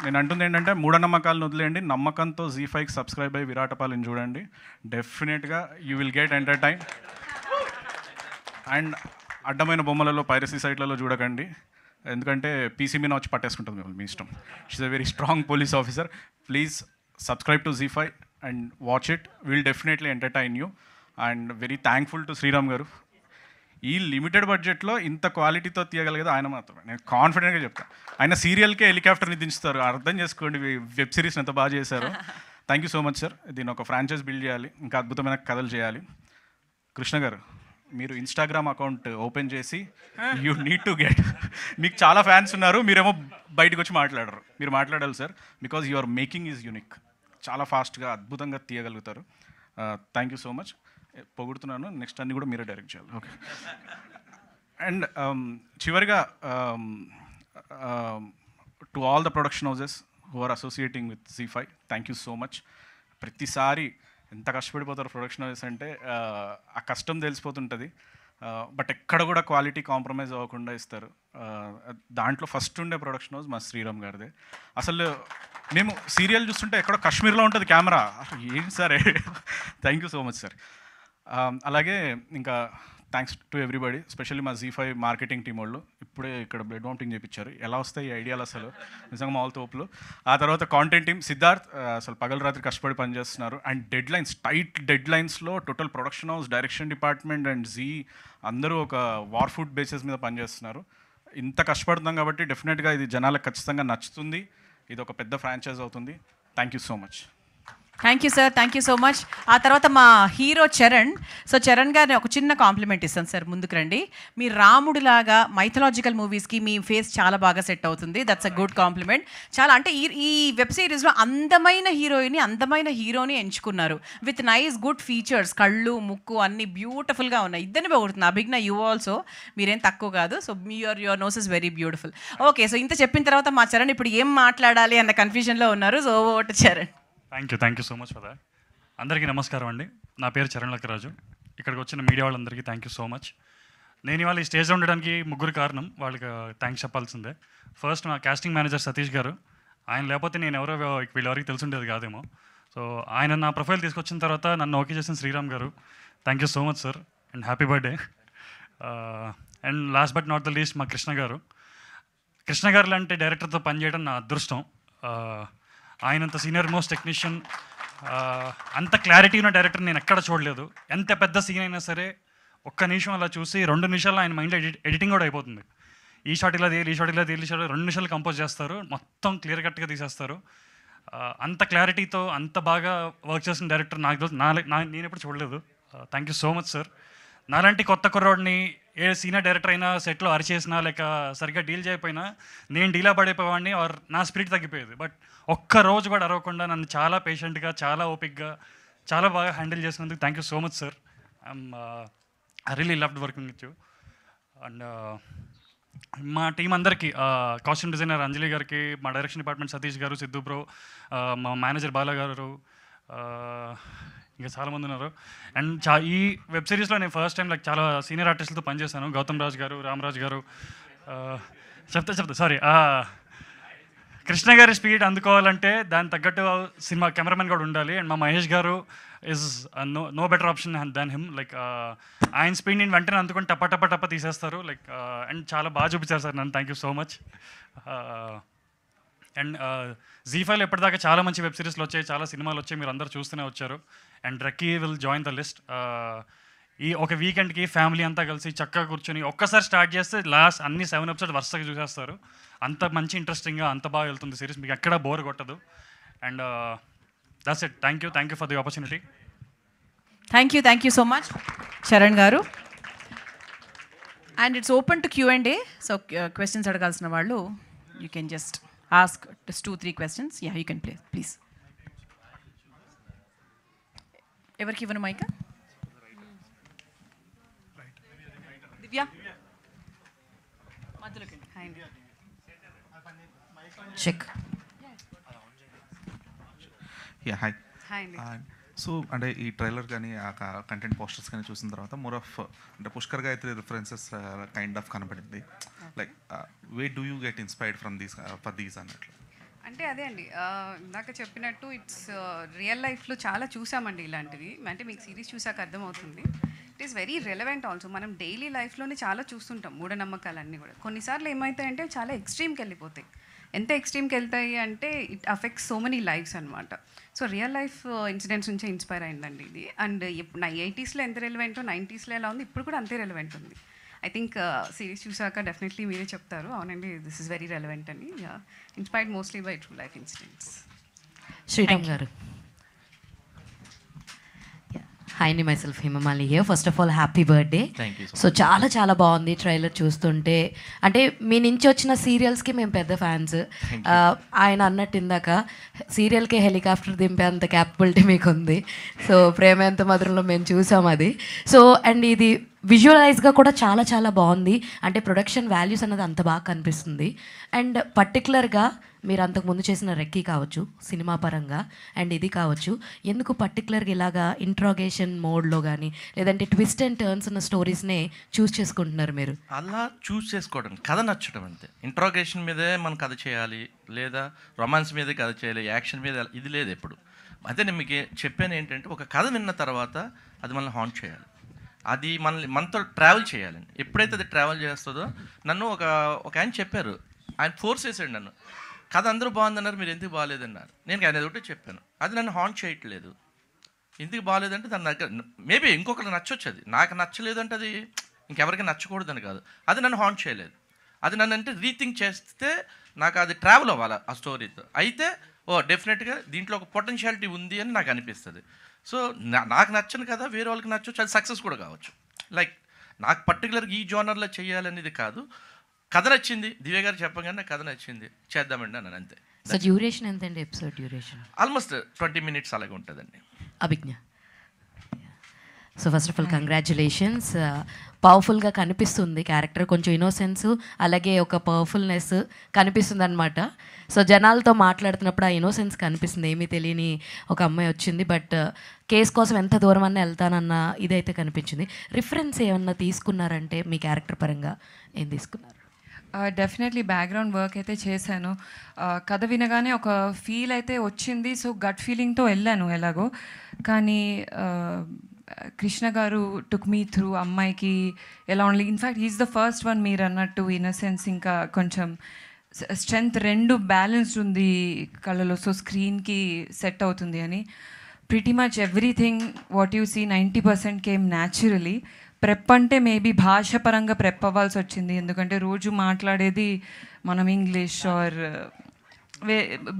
Speaker 10: నేను అంటుంది ఏంటంటే మూఢనమ్మకాలను వదిలేయండి, నమ్మకంతో ZEE5కి సబ్స్క్రైబ్ అయ్యి విరాటపాలెం చూడండి. డెఫినెట్గా you will get entertain. And అడ్డమైన బొమ్మలలో పైరసీ సైట్లలో చూడకండి, ఎందుకంటే పీసీ మీద వచ్చి పట్టేసుకుంటుంది మిమ్మల్ని, మీ ఇష్టం. She's a very strong police officer. Please subscribe to ZEE5 and watch it. Will definitely entertain you. And very thankful to Sriram గారు. ఈ లిమిటెడ్ బడ్జెట్లో ఇంత క్వాలిటీతో తీయగలిగేది ఆయన మాత్రమే. నేను కాన్ఫిడెంట్గా చెప్తాను. ఆయన సీరియల్కే హెలికాప్టర్ని దించుతారు. అర్థం చేసుకోండి వెబ్ సిరీస్ ఎంత బాగా చేశారు. Thank you so much sir. దీన్ని ఒక ఫ్రాంచైజ్ బిల్డ్ చేయాలి, ఇంకా అద్భుతమైన కథలు చేయాలి. కృష్ణ గారు, మీరు ఇన్స్టాగ్రామ్ అకౌంట్ ఓపెన్ చేసి యూ నీడ్ టు గెట్, మీకు చాలా ఫ్యాన్స్ ఉన్నారు, మీరేమో బయటకు వచ్చి మాట్లాడరు. మీరు మాట్లాడాలి sir, because your making is unique. చాలా ఫాస్ట్గా అద్భుతంగా తీయగలుగుతారు. Thank you so much. పొగుడుతున్నాను. నెక్స్ట్ అన్ని కూడా మీరే డైరెక్ట్ చేయాలి. ఓకే. అండ్ చివరిగా to all the production houses who are associating with ZEE5, thank you so much. ప్రతిసారి ఎంత కష్టపడిపోతారు ప్రొడక్షన్ హౌసెస్ అంటే ఆ కష్టం తెలిసిపోతుంటుంది. బట్ ఎక్కడ కూడా క్వాలిటీ కాంప్రమైజ్ అవ్వకుండా ఇస్తారు. దాంట్లో ఫస్ట్ ఉండే ప్రొడక్షన్ హౌస్ మా శ్రీరామ్ గారిదే. అసలు మేము సీరియల్ చూస్తుంటే ఎక్కడో కాశ్మీర్లో ఉంటుంది కెమెరా. ఏంటి sir. Thank you so much sir. అలాగే ఇంకా థ్యాంక్స్ టు ఎవ్రీబడి, స్పెషల్లీ మా ZEE5 మార్కెటింగ్ టీం వాళ్ళు. ఇప్పుడే ఇక్కడ బ్లడ్ వామిటింగ్ చేయించారు. ఎలా వస్తాయి ఈ ఐడియాలు అసలు, నిజంగా మామూలు తోపులు. ఆ తర్వాత కాంటెంట్ టీం సిద్ధార్థ్ అసలు పగలు రాత్రి కష్టపడి పనిచేస్తున్నారు. అండ్ డెడ్ లైన్స్, టైట్ డెడ్ లైన్స్లో total production house, direction department and అందరూ ఒక వార్ ఫుడ్ బేసిస్ మీద పనిచేస్తున్నారు. ఇంత కష్టపడుతున్నాం కాబట్టి డెఫినెట్గా ఇది జనాలకు ఖచ్చితంగా నచ్చుతుంది. ఇది ఒక పెద్ద ఫ్రాంచైజ్ అవుతుంది. Thank you so much.
Speaker 1: Thank you sir, thank you so much. ఆ తర్వాత మా హీరో చరణ్. సో చరణ్ గారిని ఒక చిన్న కాంప్లిమెంట్ ఇస్తాను సార్, ముందుకు రండి. మీ రాముడిలాగా మైథలాజికల్ మూవీస్కి మీ ఫేస్ చాలా బాగా సెట్ అవుతుంది. That's a good complement. చాలా అంటే ఈ వెబ్ సిరీస్లో అందమైన హీరోయిని, అందమైన హీరోని ఎంచుకున్నారు విత్ నైస్ గుడ్ ఫీచర్స్. కళ్ళు, ముక్కు అన్నీ బ్యూటిఫుల్గా ఉన్నాయి. ఇద్దరిని బాగుంటుంది. అభిజ్ఞ, యూ ఆల్సో, మీరేం తక్కువ కాదు. So your nose is very beautiful. Okay, so ఇంత చెప్పిన తర్వాత మా చరణ్ ఇప్పుడు ఏం మాట్లాడాలి అన్న కన్ఫ్యూజన్లో ఉన్నారు. So vote Charan.
Speaker 11: Thank you so much for that. అందరికీ నమస్కారం అండి. నా పేరు చరణ్ లక్కరాజు. ఇక్కడికి వచ్చిన మీడియా వాళ్ళందరికీ థ్యాంక్ యూ సో మచ్. నేను ఇవాళ ఈ స్టేజ్లో ఉండడానికి ముగ్గురు కారణం, వాళ్ళకి థ్యాంక్స్ చెప్పాల్సిందే. ఫస్ట్ మా కాస్టింగ్ మేనేజర్ సతీష్ గారు. ఆయన లేకపోతే నేను ఎవరో వీళ్ళెవరికి తెలుసుండేది కాదేమో. సో ఆయన నా ప్రొఫైల్ తీసుకొచ్చిన తర్వాత నన్ను ఓకే చేసిన శ్రీరామ్ గారు. Thank you so much sir and happy birthday. And last but not the least మా కృష్ణ గారు. కృష్ణ గారు లాంటి డైరెక్టర్తో పనిచేయడం నా అదృష్టం. ఆయనంత సీనియర్ మోస్ట్ టెక్నీషియన్, అంత క్లారిటీ ఉన్న డైరెక్టర్ నేను ఎక్కడ చూడలేదు. ఎంత పెద్ద సీన్ అయినా సరే ఒక్క నిమిషం అలా చూసి 2 నిమిషాల్లో ఆయన మైండ్లో ఎడిటింగ్ కూడా అయిపోతుంది. ఈ షాట్ ఇలా తీయాలి, ఈ షాట్ ఇలా తీయాలి, ఈ షాట్ 2 నిమిషాలు కంపోజ్ చేస్తారు, మొత్తం క్లియర్ కట్గా తీసేస్తారు. అంత క్లారిటీతో అంత బాగా వర్క్ చేసిన డైరెక్టర్ నాకు తెలుసు, నేను ఎప్పుడు చూడలేదు. Thank you so much sir. నాలాంటి కొత్త కుర్రోడిని ఏ సీనియర్ డైరెక్టర్ అయినా సెట్లో అరిచేసినా లేక సరిగ్గా డీల్ చేయకపోయినా నేను డీలా పడిపోయేవాడిని, ఆర్ నా స్పిరిట్ తగ్గిపోయేది. బట్ ఒక్క రోజు కూడా అరవకుండా నన్ను చాలా పేషెంట్గా, చాలా ఓపిక్గా, చాలా బాగా హ్యాండిల్ చేసినందుకు thank you so much sir. I really loved working with you. And మా టీం అందరికీ, కాస్ట్యూమ్ డిజైనర్ అంజలి గారికి, మా డైరెక్షన్ డిపార్ట్మెంట్ సతీష్ గారు, సిద్ధు బ్రో, మా మేనేజర్ బాలా గారు, ఇంకా చాలామంది ఉన్నారు. అండ్ ఈ వెబ్ సిరీస్లో నేను ఫస్ట్ టైం చాలా సీనియర్ ఆర్టిస్టులతో పనిచేశాను. గౌతమ్ రాజ్ గారు, రామరాజ్ గారు. చెప్తా సారీ. కృష్ణ గారి స్పీడ్ అందుకోవాలంటే దానికి తగ్గట్టు సినిమా కెమెరామెన్ కూడా ఉండాలి. అండ్ మా మహేష్ గారు is no better option than him. Like ఆయన స్పీడ్ నేను వెంటనే అందుకొని టప్ప తీసేస్తారు. లైక్ అండ్ చాలా బాగా చూపించారు సార్ నన్ను. Thank you so much. And ZEE5లో ఎప్పటిదాకా చాలా మంచి వెబ్ సిరీస్లు వచ్చాయి, చాలా సినిమాలు వచ్చాయి, మీరు అందరూ చూస్తూనే వచ్చారు. And Recce will join the list. ఈ ఒక వీకెండ్కి ఫ్యామిలీ అంతా కలిసి చక్కగా కూర్చొని ఒక్కసారి స్టార్ట్ చేస్తే లాస్ట్ అన్ని 7 ఎపిసోడ్స్ వరుసగా చూసేస్తారు. అంత మంచి ఇంట్రెస్టింగ్గా, అంత బాగా వెళ్తుంది సిరీస్, మీకు ఎక్కడా బోర్ కొట్టదు. And that's it. Thank you for the opportunity.
Speaker 1: Thank you so much Charan గారు. And it's open to Q&A. So questions అడగాల్సిన వాళ్ళు you can just ask just 2-3 questions. Yeah, you can please. ఎవరికి ఇవ్వను మైక్? దివ్య మధ్యలోకి చెక్.
Speaker 12: Yeah, hi.
Speaker 4: హాయ్ అండి.
Speaker 12: సో అంటే ఈ ట్రైలర్ కానీ ఆ కంటెంట్ పోస్టర్స్ కానీ చూసిన తర్వాత మోర్ ఆఫ్ అంటే Pushkar Gayatri references kind of కనపడింది. Like where do you get inspired from these for these అన్నట్లు?
Speaker 4: అంటే అదే అండి, ఇందాక చెప్పినట్టు ఇట్స్ రియల్ లైఫ్లో చాలా చూసామండి ఇలాంటివి. అంటే మీకు సిరీస్ చూసాక అర్థమవుతుంది. It is very relevant also. మనం డైలీ లైఫ్లోనే చాలా చూస్తుంటాం మూఢనమ్మకాలన్నీ కూడా. కొన్నిసార్లు ఏమవుతాయంటే చాలా ఎక్స్ట్రీమ్కి వెళ్ళిపోతాయి. ఎంత ఎక్స్ట్రీమ్కి వెళ్తాయి అంటే it affects so many lifes అనమాట. సో రియల్ లైఫ్ ఇన్సిడెంట్స్ నుంచే ఇన్స్పైర్ అయిందండి ఇది. అండ్ నా 80sలో ఎంత రెలవెంటో 90sలో ఎలా ఉంది, ఇప్పుడు కూడా అంతే రెలవెంట్ ఉంది. ఐ థింక్ సిరీస్ చూసాక డెఫినెట్లీ మీరే చెప్తారు అవునండి దిస్ ఇస్ వెరీ రెలవెంట్ అని. Inspired mostly by true life incidents.
Speaker 13: Sriram గారు. హాయ్ అండి, myself Hemamali here. First of all happy birthday. So చాలా బాగుంది ట్రైలర్ చూస్తుంటే. అంటే మీ నుంచి వచ్చిన సీరియల్స్కి మేము పెద్ద ఫ్యాన్స్. ఆయన అన్నట్టు ఇందాక సీరియల్కే హెలికాప్టర్ దింపే అంత క్యాపబిలిటీ మీకు ఉంది. సో ప్రేమ ఎంత మధురంలో మేము చూసాం అది. సో అండ్ ఇది విజువలైజ్గా కూడా చాలా బాగుంది. అంటే ప్రొడక్షన్ వాల్యూస్ అన్నది అంత బాగా కనిపిస్తుంది. అండ్ పర్టికులర్గా మీరు అంతకుముందు చేసిన రెక్కీ కావచ్చు సినిమా పరంగా, అండ్ ఇది కావచ్చు, ఎందుకు పర్టికులర్గా ఇలాగా ఇంట్రాగేషన్ మోడ్లో కానీ లేదంటే ట్విస్ట్ అండ్ టర్న్స్ ఉన్న స్టోరీస్నే చూస్ చేసుకుంటున్నారు మీరు?
Speaker 6: అలా చూస్ చేసుకోవడం, కథ నచ్చడం అంతే. ఇంట్రాగేషన్ మీదే మనం కథ చేయాలి, లేదా రొమాన్స్ మీదే కథ చేయాలి, యాక్షన్ మీద ఇది లేదు ఎప్పుడు. అదే నేను మీకు చెప్పాను ఏంటంటే, ఒక కథ విన్న తర్వాత అది మనల్ని హాంట్ చేయాలి, అది మనతో ట్రావెల్ చేయాలండి. ఎప్పుడైతే అది ట్రావెల్ చేస్తుందో, నన్ను ఒక ఆయన చెప్పారు, ఆయన ఫోర్స్ చేశాడు నన్ను, కథ అందరూ బాగుందన్నారు, మీరు ఎందుకు బాగాలేదన్నారు. నేను ఆయన ఒకటి చెప్పాను, అది నన్ను హాంట్ చేయట్లేదు. ఎందుకు బాగాలేదంటే దాని దగ్గర మేబీ ఇంకొకరికి నచ్చొచ్చు, అది నాకు నచ్చలేదు అంటే అది ఇంకెవరికి నచ్చకూడదని కాదు, అది నన్ను హాంట్ చేయలేదు. అది నన్ను అంటే రీథింక్ చేస్తే నాకు అది ట్రావెల్ అవ్వాలి ఆ స్టోరీతో. అయితే డెఫినెట్గా దీంట్లో ఒక పొటెన్షియాలిటీ ఉంది అని నాకు అనిపిస్తుంది. సో నాకు నచ్చను కదా, వేరే వాళ్ళకి నచ్చవచ్చు, అది సక్సెస్ కూడా కావచ్చు. లైక్ నాకు పర్టికులర్గా ఈ జోనర్లో చేయాలనేది కాదు, కథ నచ్చింది, దివ్య గారు చెప్పగానే కథ నచ్చింది, చేద్దామండి అన్నాను అంతే.
Speaker 13: సో డ్యూరేషన్ ఎంతండి ఎపిసోడ్ డ్యూరేషన్?
Speaker 6: ఆల్మోస్ట్ 20 minutes అలాగే ఉంటుందండి.
Speaker 13: Abhigna. So first of all congratulations. పవర్ఫుల్గా కనిపిస్తుంది క్యారెక్టర్, కొంచెం ఇన్నోసెన్స్ అలాగే ఒక పవర్ఫుల్నెస్ కనిపిస్తుంది అనమాట. సో జనాలతో మాట్లాడుతున్నప్పుడు ఆ ఇన్నోసెన్స్ కనిపిస్తుంది, ఏమీ తెలియని ఒక అమ్మాయి వచ్చింది, బట్ కేస్ కోసం ఎంత దూరం అన్నా వెళ్తానన్న ఇదైతే కనిపించింది. రిఫరెన్స్ ఏమన్నా తీసుకున్నారంటే మీ క్యారెక్టర్ పరంగా ఏం తీసుకున్నారు?
Speaker 5: డెఫినెట్లీ బ్యాక్గ్రౌండ్ వర్క్ అయితే చేశాను. కథ వినగానే ఒక ఫీల్ అయితే వచ్చింది. సో గట్ ఫీలింగ్తో వెళ్ళాను ఎలాగో. కానీ కృష్ణ గారు టుక్ మీ త్రూ అమ్మాయికి ఎలా ఉండాలి. In fact is the first one మీరు అన్నట్టు ఇన్నసెన్స్ ఇంకా కొంచెం స్ట్రెంగ్త్ రెండు బ్యాలెన్స్డ్ ఉంది కళ్ళలో. సో స్క్రీన్కి సెట్ అవుతుంది అని pretty much everything what you see 90% came naturally. Prep అంటే మేబీ భాష పరంగా ప్రెప్ అవ్వాల్సి వచ్చింది, ఎందుకంటే రోజు మాట్లాడేది మనం ఇంగ్లీష్ ఆర్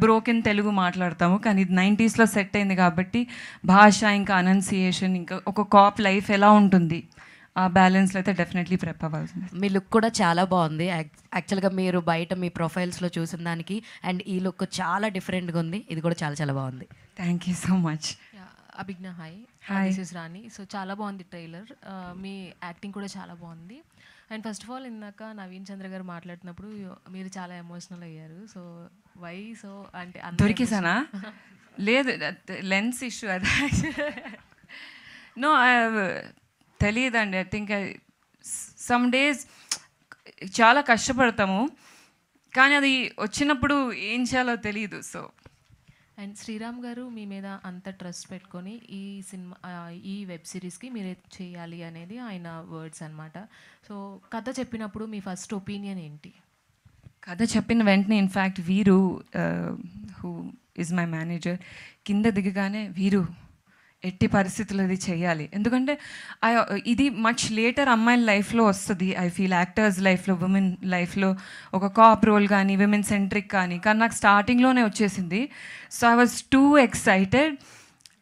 Speaker 5: బ్రోకెన్ తెలుగు మాట్లాడతాము. కానీ ఇది 90sలో సెట్ అయింది కాబట్టి భాష ఇంకా అనౌన్సియేషన్ ఇంకా ఒక కాప్ లైఫ్ ఎలా ఉంటుంది ఆ బ్యాలెన్స్లో అయితే డెఫినెట్లీ ప్రెప్ అవ్వాల్సింది.
Speaker 13: మీ లుక్ కూడా చాలా బాగుంది. యాక్చువల్గా మీరు బయట మీ ప్రొఫైల్స్లో చూసిన దానికి అండ్ ఈ లుక్ చాలా డిఫరెంట్గా ఉంది. ఇది కూడా చాలా బాగుంది.
Speaker 5: Thank you so much.
Speaker 14: Abhigna hi,
Speaker 5: hi.
Speaker 14: This is Rani. So చాలా బాగుంది ట్రైలర్, మీ యాక్టింగ్ కూడా చాలా బాగుంది. అండ్ ఫస్ట్ ఆఫ్ ఆల్ ఇందాక నవీన్ చంద్ర గారు మాట్లాడుతున్నప్పుడు మీరు చాలా ఎమోషనల్ అయ్యారు. So why? సో అంటే
Speaker 5: దొరికేసానా? లేదు, లెన్స్ ఇష్యూ అది. నో తెలియదండి. ఐ థింక్ సమ్ డేస్ చాలా కష్టపడతాము, కానీ అది వచ్చినప్పుడు ఏం చేయాలో తెలియదు. సో
Speaker 14: అండ్ శ్రీరామ్ గారు మీ మీద అంత ట్రస్ట్ పెట్టుకొని ఈ సినిమా ఈ వెబ్ సిరీస్కి మీరే చేయాలి అనేది ఆయన వర్డ్స్ అనమాట. సో కథ చెప్పినప్పుడు మీ ఫస్ట్ ఒపీనియన్ ఏంటి?
Speaker 5: కథ చెప్పిన వెంటనే ఇన్ఫ్యాక్ట్ వీరు హూ ఈజ్ మై మేనేజర్ కింద దిగగానే, వీరు ఎట్టి పరిస్థితుల్లో ఇది చేయాలి. ఎందుకంటే ఇది మచ్ లేటర్ అమ్మాయిల లైఫ్లో వస్తుంది. ఐ ఫీల్ యాక్టర్స్ లైఫ్లో, విమెన్ లైఫ్లో ఒక కాప్ రోల్ కానీ, విమెన్ సెంట్రిక్ కానీ నాకు స్టార్టింగ్లోనే వచ్చేసింది. So I was two excited.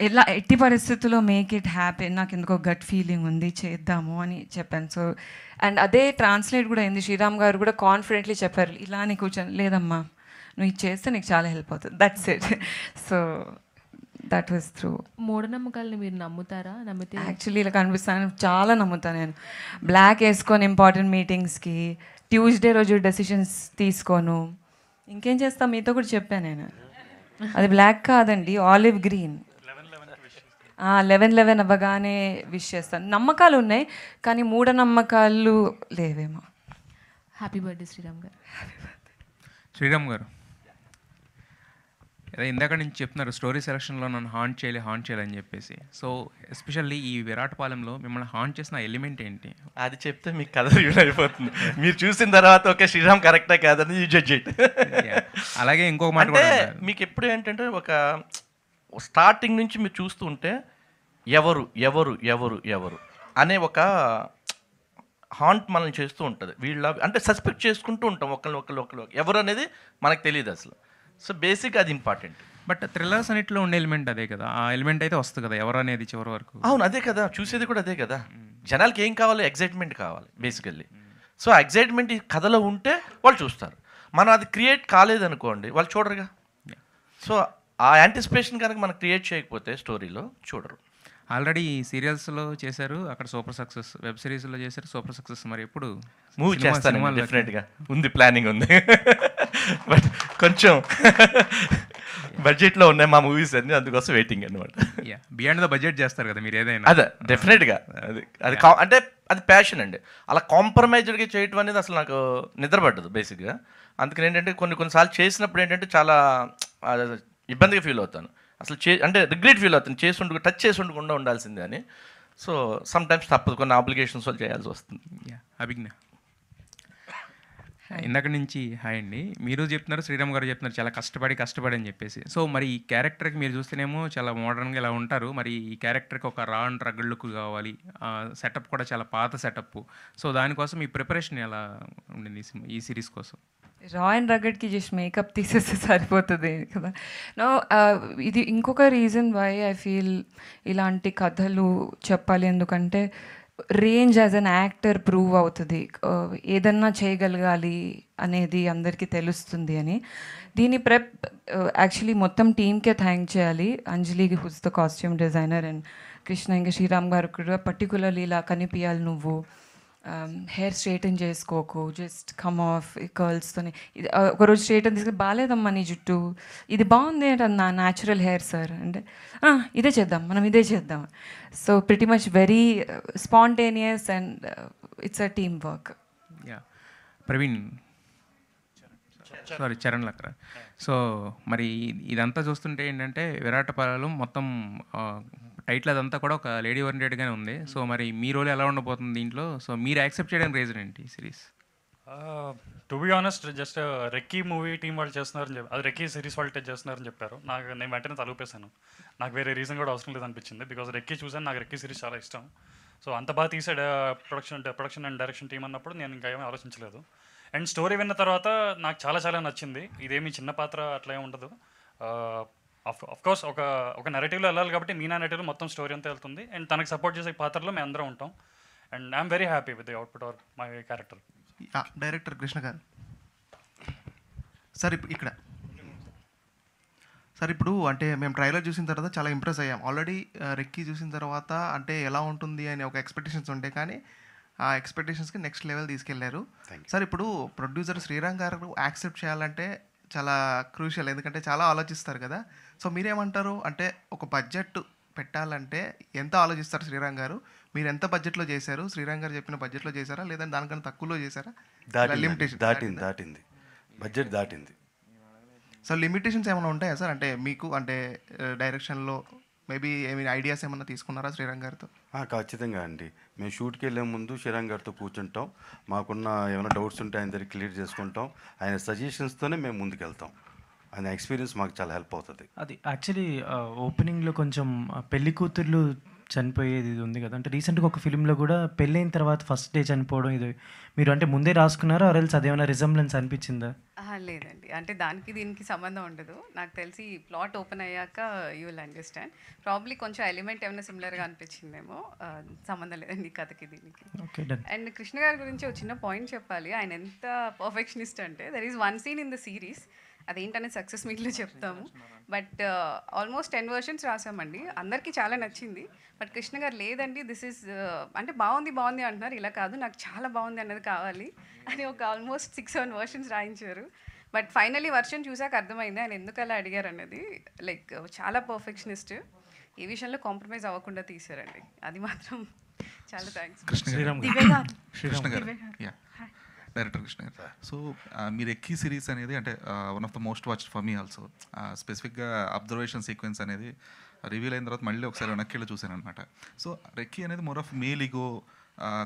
Speaker 5: ఎలా ఎట్టి పరిస్థితుల్లో మేక్ ఇట్ హ్యాపీ, నాకు ఎందుకో గట్ ఫీలింగ్ ఉంది, చేద్దాము అని చెప్పాను. సో అండ్ అదే ట్రాన్స్లేట్ కూడా అయింది. శ్రీరామ్ గారు కూడా కాన్ఫిడెంట్లీ చెప్పారు, ఇలానే కూర్చొని లేదమ్మా నువ్వు ఇది చేస్తే నీకు చాలా హెల్ప్ అవుతుంది, that's it. So that was through.
Speaker 14: మూఢనమ్మకాలని మీరు నమ్ముతారా? నమ్మితే
Speaker 5: యాక్చువల్లీ ఇలా కనిపిస్తాను, చాలా నమ్ముతాను నేను. బ్లాక్ వేసుకొని ఇంపార్టెంట్ మీటింగ్స్కి, ట్యూస్డే రోజు డెసిషన్స్ తీసుకోను. ఇంకేం చేస్తా మీతో కూడా చెప్పాను నేను, అది బ్లాక్ కాదండి, ఆలివ్ గ్రీన్. 11/11 అవ్వగానే విష్ చేస్తాను. నమ్మకాలు ఉన్నాయి కానీ మూఢనమ్మకాలు లేవేమో.
Speaker 14: హ్యాపీ బర్త్డే శ్రీరామ్ గారు.
Speaker 15: శ్రీరామ్ గారు, అదే ఇందాక నుంచి చెప్తున్నారు స్టోరీ సెలక్షన్లో నన్ను హాంట్ చేయాలి అని చెప్పేసి. సో ఎస్పెషల్లీ ఈ విరాటపాలెంలో మిమ్మల్ని హాంట్ చేసిన ఎలిమెంట్ ఏంటి?
Speaker 6: అది చెప్తే మీకు కథ రివీల్ అయిపోతుంది. మీరు చూసిన తర్వాత ఓకే శ్రీరామ్ కరెక్టా కాదని యూ జడ్జ్ ఇట్.
Speaker 15: అలాగే ఇంకొక మాట
Speaker 6: అంటే మీకు ఎప్పుడు ఏంటంటే ఒక స్టార్టింగ్ నుంచి మీరు చూస్తూ ఉంటే ఎవరు ఎవరు ఎవరు ఎవరు అనే ఒక హాంట్ మనల్ని చేస్తూ ఉంటుంది. వీళ్ళ అంటే సస్పెక్ట్ చేసుకుంటూ ఉంటాం ఒకళ్ళు ఎవరు అనేది మనకు తెలియదు అసలు. సో బేసిక్ అది ఇంపార్టెంట్.
Speaker 15: బట్ థ్రిల్లర్స్ అన్నింటిలో ఉండే ఎలిమెంట్ అదే కదా, ఆ ఎలిమెంట్ అయితే వస్తుంది కదా ఎవరు అనేది చివరి వరకు.
Speaker 6: అవును అదే కదా, చూసేది కూడా అదే కదా. జనాలకి ఏం కావాలి? ఎగ్జైట్మెంట్ కావాలి బేసికల్లీ. సో ఎగ్జైట్మెంట్ ఈ కథలో ఉంటే వాళ్ళు చూస్తారు. మనం అది క్రియేట్ కాలేదనుకోండి వాళ్ళు చూడరుగా. సో ఆ యాంటిసిపేషన్ కనుక మనం క్రియేట్ చేయకపోతే స్టోరీలో చూడరు.
Speaker 15: ఆల్రెడీ సీరియల్స్లో చేశారు, అక్కడ సూపర్ సక్సెస్. వెబ్ సిరీస్లో చేశారు, సూపర్ సక్సెస్. మరి ఎప్పుడు
Speaker 6: మూవీ చేస్తాను డెఫినెట్గా, ఉంది ప్లానింగ్ ఉంది. బట్ కొంచెం బడ్జెట్లో ఉన్నాయి మా మూవీస్ అన్ని, అందుకోసం వెయిటింగ్ అనమాట.
Speaker 15: బియాండ్ ద బడ్జెట్ చేస్తారు కదా మీరు ఏదైనా.
Speaker 6: అదే డెఫినెట్గా అది అంటే అది ప్యాషన్ అండి. అలా కాంప్రమైజ్డ్గా చేయటం అనేది అసలు నాకు నిద్రపడ్డదు బేసిక్గా. అందుకని ఏంటంటే కొన్నిసార్లు చేసినప్పుడు ఏంటంటే చాలా ఇబ్బందిగా ఫీల్ అవుతాను. అసలు అంటే రిగ్రెట్ ఫీల్ అవుతాను, టచ్ చేసి ఉండకుండా ఉండాల్సిందే అని. సో సమ్ టైమ్స్ తప్పదు, కొన్ని ఆబ్లిగేషన్స్ వాళ్ళు చేయాల్సి వస్తుంది.
Speaker 15: అభిజ్ఞ, ఇందాక నుంచి హాయ్ అండి. మీరు చెప్తున్నారు, శ్రీరామ్ గారు చెప్తున్నారు చాలా కష్టపడి అని చెప్పేసి. సో మరి ఈ క్యారెక్టర్కి మీరు చూస్తేనేమో చాలా మోడర్న్గా ఇలా ఉంటారు. మరి ఈ క్యారెక్టర్కి ఒక రా అండ్ రగడ్ లుక్ కావాలి, సెటప్ కూడా చాలా పాత సెటప్. సో దానికోసం ఈ ప్రిపరేషన్ ఎలా ఉండింది ఈ సిరీస్ కోసం?
Speaker 5: రా అండ్ రగడ్కి జస్ట్ మేకప్ తీసేస్తే సరిపోతుంది కదా. నో ఇది ఇంకొక రీజన్ వై ఐ ఫీల్ ఇలాంటి కథలు చెప్పాలి. ఎందుకంటే range as an actor prove అవుతుంది, ఏదన్నా చేయగలగాలి అనేది అందరికీ తెలుస్తుంది అని. దీని ప్రెప్ యాక్చువల్లీ మొత్తం టీమ్కే థ్యాంక్ చేయాలి. అంజలికి who's the costume designer, and Krishna ఇంకా శ్రీరామ్ గారు కూడా పర్టికులర్లీ ఇలా కనిపించాలి, నువ్వు హెయిర్ స్ట్రైటన్ చేసుకోకు, జస్ట్ కమ్ ఆఫ్ కర్ల్స్తోని. ఒకరోజు స్ట్రైటన్ తీసుకుని బాగాలేదమ్మా నీ జుట్టు, ఇది బాగుంది అంటే నా న్యాచురల్ హెయిర్ సార్ అంటే ఇదే చేద్దాం, మనం ఇదే చేద్దాం. So pretty much very spontaneous and it's a team work.
Speaker 15: Praveen, sorry Charan Lakra. So మరి ఇదంతా చూస్తుంటే ఏంటంటే విరాటపాలెం మొత్తం టైటిల్ అదంతా కూడా ఒక లేడీ ఓరియంటెడ్గానే ఉంది. సో మరి మీ రోల్ ఎలా ఉండబోతుంది దీంట్లో? సో మీరు యాక్సెప్ట్ చేయడానికి రీజన్ ఏంటి ఈ series?
Speaker 11: To be honest just Recce movie team వాళ్ళు చేస్తున్నారని చెప్పి, అది రెక్కీ సిరీస్ వాళ్ళు చేస్తున్నారని చెప్పారు. నేను వెంటనే తలుపేశాను. నాకు వేరే రీజన్ కూడా అవసరం లేదనిపించింది. బికాజ్ రెక్కీ చూసాను, నాకు రెక్కీ సిరీస్ చాలా ఇష్టం. సో అంత బాగా తీసాడు ప్రొడక్షన్ అండ్ డైరెక్షన్ టీం అన్నప్పుడు నేను ఇంకా ఏమీ ఆలోచించలేదు. అండ్ స్టోరీ విన్న తర్వాత నాకు చాలా నచ్చింది. ఇదేమీ చిన్న పాత్ర అట్లా ఏమి ఉండదు. అఫ్కోర్స్ ఒక నెరేటివ్లో వెళ్ళాలి కాబట్టి మీనా నెరేటివ్లో మొత్తం స్టోరీ అంతా వెళ్తుంది. అండ్ తనకు సపోర్ట్ చేసే పాత్రలో మేము అందరం ఉంటాం. And I'm very happy with the output or my character.
Speaker 16: Director Krishna గారు సార్, ఇక్కడ సార్ ఇప్పుడు అంటే మేము ట్రైలర్ చూసిన తర్వాత చాలా ఇంప్రెస్ అయ్యాం. ఆల్రెడీ రెక్కీ చూసిన తర్వాత అంటే ఎలా ఉంటుంది అని ఒక ఎక్స్పెక్టేషన్స్ ఉంటాయి, కానీ ఆ ఎక్స్పెక్టేషన్స్కి నెక్స్ట్ లెవెల్ తీసుకెళ్లారు సార్. ఇప్పుడు ప్రొడ్యూసర్ శ్రీరామ్ గారు యాక్సెప్ట్ చేయాలంటే చాలా క్రూషియల్, ఎందుకంటే చాలా ఆలోచిస్తారు కదా. సో మీరేమంటారు? అంటే ఒక బడ్జెట్ పెట్టాలంటే ఎంత ఆలోచిస్తారు శ్రీరామ్ గారు? మీరు ఎంత బడ్జెట్లో చేశారు? శ్రీరామ్ గారు చెప్పిన బడ్జెట్లో చేశారా, లేదంటే దానికన్నా తక్కువలో చేశారా? లిమిటేషన్
Speaker 7: దాటింది బడ్జెట్ దాటింది.
Speaker 16: సో లిమిటేషన్స్ ఏమైనా ఉంటాయా సార్? అంటే మీకు అంటే డైరెక్షన్లో మేబీ ఏమైనా ఐడియాస్ ఏమైనా తీసుకున్నారా శ్రీరామ్ గారితో?
Speaker 7: ఖచ్చితంగా అండి. మేము షూట్కి వెళ్ళే ముందు శ్రీరామ్ గారితో కూర్చుంటాం, మాకున్న ఏమైనా డౌట్స్ ఉంటే ఆయన దగ్గర క్లియర్ చేసుకుంటాం, ఆయన సజెషన్స్తోనే మేము ముందుకెళ్తాం. అది ఎక్స్పీరియన్స్ మాకు చాలా హెల్ప్ అవుతుంది.
Speaker 17: అది యాక్చువల్లీ ఓపెనింగ్లో కొంచెం పెళ్లి కూతుర్లు చనిపోయేది ఇది ఉంది కదా, అంటే రీసెంట్గా ఒక ఫిలింలో కూడా పెళ్ళైన తర్వాత ఫస్ట్ డే చనిపోవడం, ఇది మీరు అంటే ముందే రాసుకున్నారా ఆర్ఎల్స్ అదేమైనా రిజంబ్లెన్స్ అనిపించిందా?
Speaker 4: లేదండి, అంటే దానికి దీనికి సంబంధం ఉండదు. నాకు తెలిసి ప్లాట్ ఓపెన్ అయ్యాక యూ విల్ అండర్స్టాండ్. ప్రాబ్లీ కొంచెం ఎలిమెంట్ ఏమైనా సిమిలర్గా అనిపించిందేమో, సంబంధం లేదండి కథకి దీనికి. అండ్ కృష్ణ గారి గురించి ఒక చిన్న పాయింట్ చెప్పాలి. ఆయన ఎంత పర్ఫెక్షనిస్ట్ అంటే there is one scene in the series, అదేంటనే సక్సెస్ మీట్లో చెప్తాము. బట్ ఆల్మోస్ట్ 10 versions రాసామండి, అందరికీ చాలా నచ్చింది. బట్ కృష్ణ గారు లేదండి దిస్ ఈజ్ అంటే బాగుంది బాగుంది అంటున్నారు, ఇలా కాదు నాకు చాలా బాగుంది అన్నది కావాలి అని ఒక ఆల్మోస్ట్ 6-7 versions రాయించారు. బట్ ఫైనలీ వర్షన్ చూసాక అర్థమైంది ఆయన ఎందుకు అలా అడిగారు అన్నది. లైక్ చాలా పర్ఫెక్షనిస్ట్, ఈ విషయంలో కాంప్రమైజ్ అవ్వకుండా తీశారండి, అది మాత్రం చాలా థ్యాంక్స్.
Speaker 12: డైరెక్టర్ కృష్ణ గారు, సో మీరు ఎక్కి సిరీస్ అనేది అంటే one of the most watched for me also. స్పెసిఫిక్గా అబ్జర్వేషన్ సీక్వెన్స్ అనేది రివీల్ అయిన తర్వాత మళ్ళీ ఒకసారి వెనక్కి చూశాను అనమాట. సో రెక్కీ అనేది మోర్ ఆఫ్ మేల్ ఈగో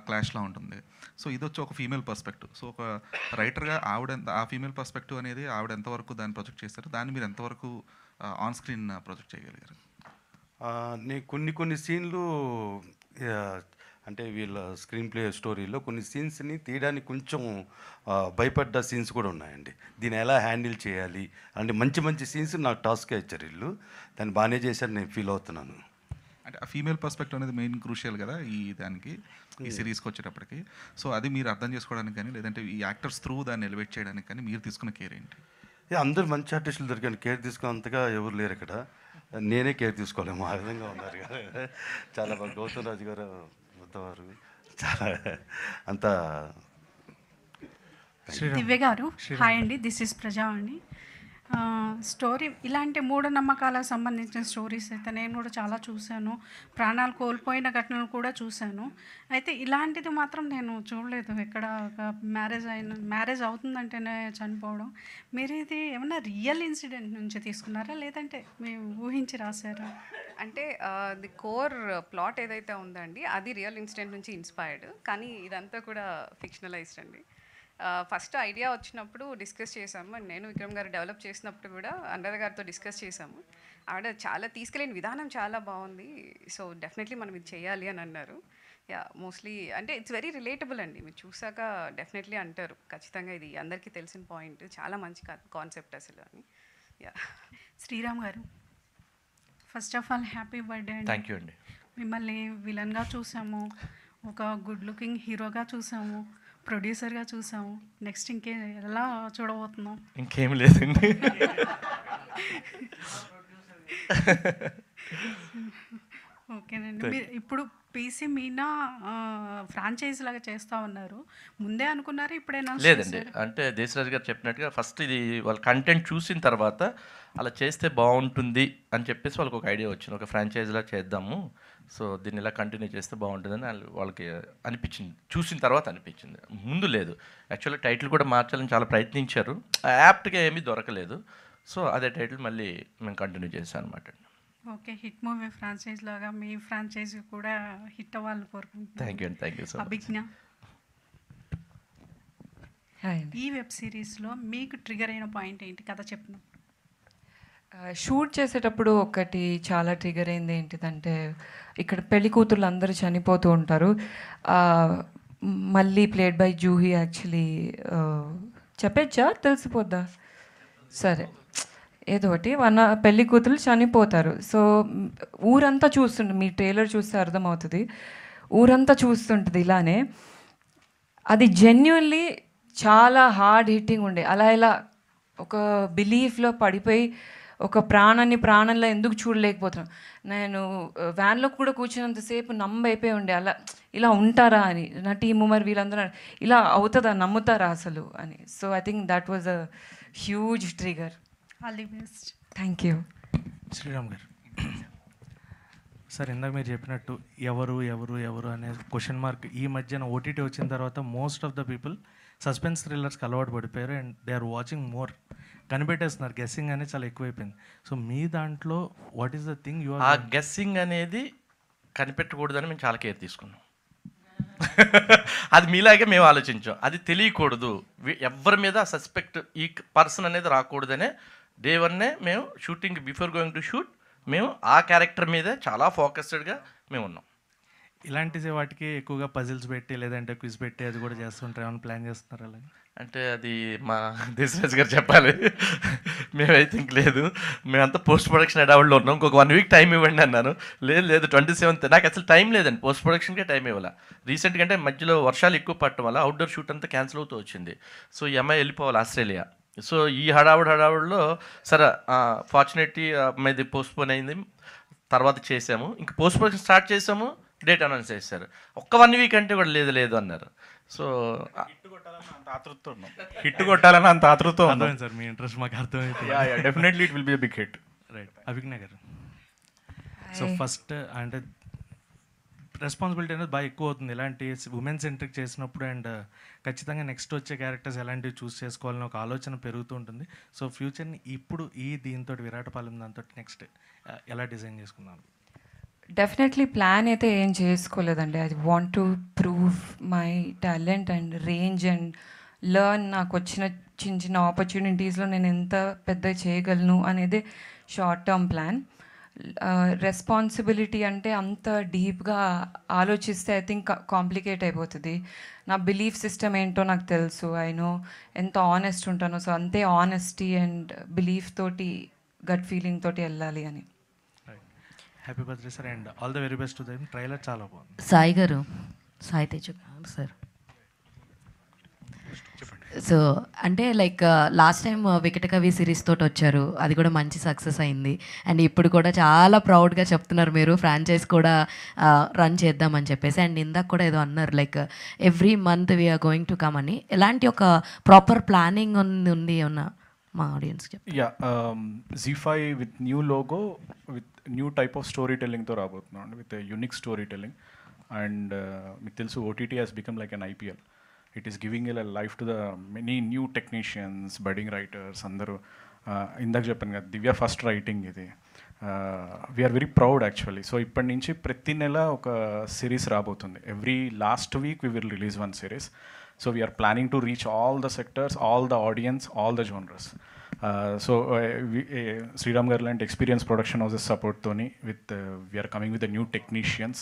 Speaker 12: క్లాష్లా ఉంటుంది. సో ఇది వచ్చి ఒక ఫీమేల్ పర్స్పెక్టివ్. సో ఒక రైటర్గా ఆ ఫీమేల్ పర్స్పెక్టివ్ అనేది ఆవిడ ఎంతవరకు దాన్ని ప్రొజెక్ట్ చేస్తారు, దాన్ని మీరు ఎంతవరకు ఆన్ స్క్రీన్ ప్రొజెక్ట్ చేయగలిగారు?
Speaker 7: నేను కొన్ని సీన్లు అంటే వీళ్ళ స్క్రీన్ ప్లే స్టోరీలో కొన్ని సీన్స్ని తీయడానికి కొంచెం భయపడ్డ సీన్స్ కూడా ఉన్నాయండి. దీన్ని ఎలా హ్యాండిల్ చేయాలి అంటే మంచి సీన్స్ నాకు టాస్క్గా ఇచ్చారు వీళ్ళు, దాన్ని బాగానే చేశారు, నేను ఫీల్ అవుతున్నాను.
Speaker 12: అంటే ఆ ఫీమేల్ పర్స్పెక్టివ్ అనేది మెయిన్ క్రూషియల్ కదా ఈ సిరీస్కి వచ్చేటప్పటికి. సో అది మీరు అర్థం చేసుకోవడానికి కానీ లేదంటే ఈ యాక్టర్స్ త్రూ దాన్ని ఎలివేట్ చేయడానికి కానీ మీరు తీసుకున్న కేర్ ఏంటి?
Speaker 7: అందరూ మంచి ఆర్టిస్టులు దొరికాను, కేర్ తీసుకున్నంతగా ఎవరు లేరు ఇక్కడ, నేనే కేర్ తీసుకోలేము ఆ విధంగా ఉన్నారు కదా. చాలా బాగా గౌతమ్ రాజు గారు వారు చాలా అంత.
Speaker 18: దివ్య గారు హాయ్ అండి, దిస్ ఇస్ ప్రజా అండి. స్టోరీ ఇలాంటి మూఢనమ్మకాలకు సంబంధించిన స్టోరీస్ అయితే నేను కూడా చాలా చూశాను, ప్రాణాలు కోల్పోయిన ఘటనలు కూడా చూశాను. అయితే ఇలాంటిది మాత్రం నేను చూడలేదు ఎక్కడ. ఒక మ్యారేజ్ అవుతుందంటేనే చనిపోవడం, మీరు ఇది ఏమన్నా రియల్ ఇన్సిడెంట్ నుంచి తీసుకున్నారా లేదంటే మేము ఊహించి రాశారా?
Speaker 4: అంటే ది కోర్ ప్లాట్ ఏదైతే ఉందండి అది రియల్ ఇన్సిడెంట్ నుంచి ఇన్స్పైర్డ్, కానీ ఇదంతా కూడా ఫిక్షనలైజ్డ్ అండి. ఫస్ట్ ఐడియా వచ్చినప్పుడు డిస్కస్ చేసాము, అండ్ నేను విక్రమ్ గారు డెవలప్ చేసినప్పుడు కూడా అనురాధ గారితో డిస్కస్ చేసాము. ఆవిడ చాలా తీసుకెళ్ళిన విధానం చాలా బాగుంది, సో డెఫినెట్లీ మనం ఇది చేయాలి అని అన్నారు. యా మోస్ట్లీ అంటే ఇట్స్ వెరీ రిలేటబుల్ అండి, మీరు చూసాక డెఫినెట్లీ అంటారు ఖచ్చితంగా ఇది అందరికీ తెలిసిన పాయింట్, చాలా మంచి కాన్సెప్ట్ అసలు అని. యా
Speaker 18: శ్రీరామ్ గారు first of all happy birthday అండి.
Speaker 6: థ్యాంక్ యూ అండి.
Speaker 18: మిమ్మల్ని విలన్గా చూసాము, ఒక గుడ్ లుకింగ్ హీరోగా చూసాము, ప్రొడ్యూసర్గా చూసాము, నెక్స్ట్ ఎలా చూడబోతున్నాం?
Speaker 6: ఇంకేం లేదండి.
Speaker 18: ఓకేనండి. మీరు ఇప్పుడు పీసీ మీనా ఫ్రాంచైజ్ లాగా చేస్తూ ఉన్నారు, ముందే అనుకున్నారా ఇప్పుడైనా?
Speaker 6: లేదండి, అంటే దేశరాజు గారు చెప్పినట్టుగా ఫస్ట్ ఇది వాళ్ళ కంటెంట్ చూసిన తర్వాత అలా చేస్తే బాగుంటుంది అని చెప్పేసి వాళ్ళకి ఒక ఐడియా వచ్చింది, ఒక ఫ్రాంచైజ్లా చేద్దాము, సో దీన్ని ఇలా కంటిన్యూ చేస్తే బాగుంటుందని వాళ్ళకి అనిపించింది, చూసిన తర్వాత అనిపించింది, ముందు లేదు. యాక్చువల్లీ టైటిల్ కూడా మార్చాలని చాలా ప్రయత్నించారు, యాప్ట్గా ఏమీ దొరకలేదు, సో అదే టైటిల్ మళ్ళీ మేము కంటిన్యూ చేశాను అనమాట.
Speaker 18: ఓకే, హిట్ మూవీ ఫ్రాంచైజ్ లాగా మీ ఫ్రాంచైజ్ కూడా హిట్ అవ్వాలని కోరుకుంటున్నాను.
Speaker 6: Thank you so much.
Speaker 18: Abhigna, ఈ వెబ్ సిరీస్లో మీకు ట్రిగర్ అయిన పాయింట్ ఏంటి, కథ చెప్పిన?
Speaker 5: షూట్ చేసేటప్పుడు ఒకటి చాలా ట్రిగర్ అయింది ఏంటిదంటే, ఇక్కడ పెళ్లి కూతుర్లు అందరూ చనిపోతూ ఉంటారు, మళ్ళీ ప్లేడ్ బై జూహీ. యాక్చువల్లీ చెప్పచ్చా తెలిసిపోద్దా? సరే, ఏదో ఒకటి పెళ్లి కూతురు చనిపోతారు. సో ఊరంతా చూస్తుంటుంది, మీ ట్రైలర్ చూస్తే అర్థమవుతుంది, ఊరంతా చూస్తుంటుంది ఇలానే. అది జెన్యున్లీ చాలా హార్డ్ హిట్టింగ్ ఉండే. అలా ఇలా ఒక బిలీఫ్లో పడిపోయి ఒక ప్రాణంలో ఎందుకు చూడలేకపోతున్నాం. నేను వ్యాన్లో కూడా కూర్చున్నంతసేపు అయిపోయి ఉండే, అలా ఇలా ఉంటారా అని. నా టీము మరి వీళ్ళందరూ ఇలా అవుతుందా, నమ్ముతారా అసలు అని. So I think that was a huge trigger.
Speaker 18: All the best.
Speaker 5: Thank you.
Speaker 17: Sriram గారు సార్, ఇందాక మీరు చెప్పినట్టు ఎవరు ఎవరు ఎవరు అనే క్వశ్చన్ మార్క్ ఈ మధ్యన ఓటీటీ వచ్చిన తర్వాత most of the people suspense థ్రిల్లర్స్కి అలవాటు పడిపోయారు and they are watching more, కనిపెట్టేస్తున్నారు. గెస్సింగ్ అనేది చాలా ఎక్కువైపోయింది. సో మీ దాంట్లో what is the thing you are?
Speaker 6: ఆ గెస్సింగ్ అనేది కనిపెట్టకూడదని మేము చాలా కేర్ తీసుకున్నాం. అది మీలాగే మేము ఆలోచించాం, అది తెలియకూడదు, ఎవరి మీద సస్పెక్ట్ ఈ పర్సన్ అనేది రాకూడదనే డే వన్నే మేము shooting before going to shoot మేము ఆ క్యారెక్టర్ మీదే చాలా ఫోకస్డ్గా మేము ఉన్నాం.
Speaker 17: ఇలాంటి వాటికి ఎక్కువగా పజిల్స్ పెట్టి లేదంటే క్విజ్ పెట్టి అది కూడా చేస్తుంటారు, ఏమైనా ప్లాన్ చేస్తున్నారు అలా?
Speaker 6: అంటే అది మా దేశరాజ్ గారు చెప్పాలి. మేము ఐ థింక్ లేదు, మేమంతా పోస్ట్ ప్రొడక్షన్ అడావుల్లో ఉన్నాం, ఇంకొక 1 వీక్ టైం ఇవ్వండి అన్నాను. లేదు 27th నాకు అసలు టైం లేదండి, పోస్ట్ ప్రొడక్షన్కే టైం ఇవ్వాల. రీసెంట్గా అంటే మధ్యలో వర్షాలు ఎక్కువ పడటం వల్ల అవుట్డోర్ షూట్ అంతా క్యాన్సిల్ అవుతూ వచ్చింది. సో ఈ అమ్మాయి వెళ్ళిపోవాలి ఆస్ట్రేలియా. సో ఈ హడావుడిలో సరే ఫార్చునేట్లీ అమ్మాయిది పోస్ట్పోన్ అయింది, తర్వాత చేసాము. ఇంక పోస్ట్ ప్రొడక్షన్ స్టార్ట్ చేసాము, డేట్ అనౌన్స్ చేశారు. ఒక్క 1 వీక్ అంటే కూడా లేదు అన్నారు. సో
Speaker 10: హిట్ కొట్టాలని అంత ఆతృత
Speaker 17: అర్థమైంది సార్, మీ ఇంట్రెస్ట్ మాకు అర్థమైంది.
Speaker 10: Definitely it will be a big hit.
Speaker 17: Right. Abhigna garu, so first అంటే రెస్పాన్సిబిలిటీ అనేది బాగా ఎక్కువ అవుతుంది ఇలాంటి ఉమెన్ సెంట్రిక్ చేసినప్పుడు, అండ్ ఖచ్చితంగా నెక్స్ట్ వచ్చే క్యారెక్టర్స్ ఎలాంటివి చూస్ చేసుకోవాలని ఒక ఆలోచన పెరుగుతూ ఉంటుంది. సో ఫ్యూచర్ని ఇప్పుడు దీంతో విరాటపాలెం దాంతో నెక్స్ట్ ఎలా డిజైన్ చేసుకున్నాను?
Speaker 5: డెఫినెట్లీ ప్లాన్ అయితే ఏం చేసుకోలేదండి. I want to prove my talent and range and learn. నాకు వచ్చిన చిన్న ఆపర్చునిటీస్లో నేను ఎంత పెద్ద చేయగలను అనేది షార్ట్ టర్మ్ ప్లాన్. రెస్పాన్సిబిలిటీ అంటే అంత డీప్గా ఆలోచిస్తే ఐ థింక్ కాంప్లికేట్ అయిపోతుంది. నా బిలీఫ్ సిస్టమ్ ఏంటో నాకు తెలుసు, ఐ నో ఎంత ఆనెస్ట్ ఉంటానో. సో అంతే ఆనెస్టీ అండ్ బిలీఫ్ తోటి గట్ ఫీలింగ్ తోటి వెళ్ళాలి అని.
Speaker 17: Happy birthday sir, and all the very best to them. Trailer చాలా బాగుంది.
Speaker 13: సాయి గారు, సాయి తేజ సార్, సో అంటే like last time Vikatakavi series తోటి వచ్చారు, అది కూడా మంచి సక్సెస్ అయింది. అండ్ ఇప్పుడు కూడా చాలా ప్రౌడ్గా చెప్తున్నారు మీరు ఫ్రాంచైజ్ కూడా రన్ చేద్దామని చెప్పేసి. అండ్ ఇందాక కూడా ఏదో అన్నారు like every month we're going to come అని. ఎలాంటి ఒక ప్రాపర్ ప్లానింగ్ ఉంది ఏమన్నా మా ఆడియన్స్ చెప్పి?
Speaker 10: ZEE5 with new logo, with new type of story టెల్లింగ్తో రాబోతున్నాం అండి, with unique storytelling. And మీకు తెలుసు OTT has become like an IPL. It is giving a life to the many new technicians, budding writers. అందరూ ఇందాక చెప్పాను కదా, దివ్య ఫస్ట్ రైటింగ్ ఇది. We are very proud actually. So ఇప్పటి నుంచి ప్రతి నెల ఒక సిరీస్ రాబోతుంది. Every last week we will release 1 series. So we are planning to reach all the sectors, all the audience, all the genres. Sriram Garland Experience Production Houses support Tony with we are coming with the new technicians.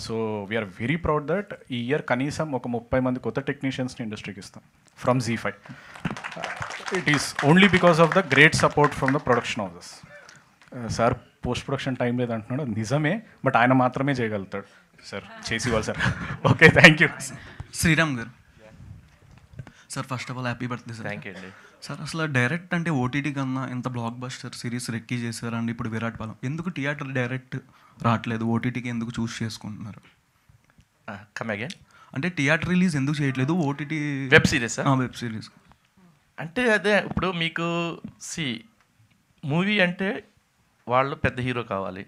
Speaker 10: So we are very proud that ఈ ఇయర్ కనీసం ఒక 30 మంది కొత్త టెక్నీషియన్స్ని ఇండస్ట్రీకి ఇస్తాం from ZEE5. It is only because of the great support from the production houses. Sir post production time లేదంటున్నాడు, నిజమే, బట్ ఆయన మాత్రమే చేయగలుగుతాడు. సార్ చేసి ఇవ్వాలి sir. Okay, thank you.
Speaker 19: Sriram గారు sir, first of all happy birthday sir.
Speaker 6: Thank you అండి
Speaker 19: సార్. అసలు డైరెక్ట్ అంటే OTT కన్నా ఎంత బ్లాక్ బస్టర్ సిరీస్ రెక్కీ చేశారండి ఇప్పుడు విరాటపాలెం. ఎందుకు థియేటర్ డైరెక్ట్ రావట్లేదు, OTTకి ఎందుకు చూస్ చేసుకుంటున్నారు?
Speaker 6: Come again.
Speaker 19: అంటే థియేటర్ రిలీజ్ ఎందుకు చేయట్లేదు, OTT
Speaker 6: web series?
Speaker 19: Web series
Speaker 6: అంటే అదే ఇప్పుడు మీకు మూవీ అంటే వాళ్ళు పెద్ద హీరో కావాలి.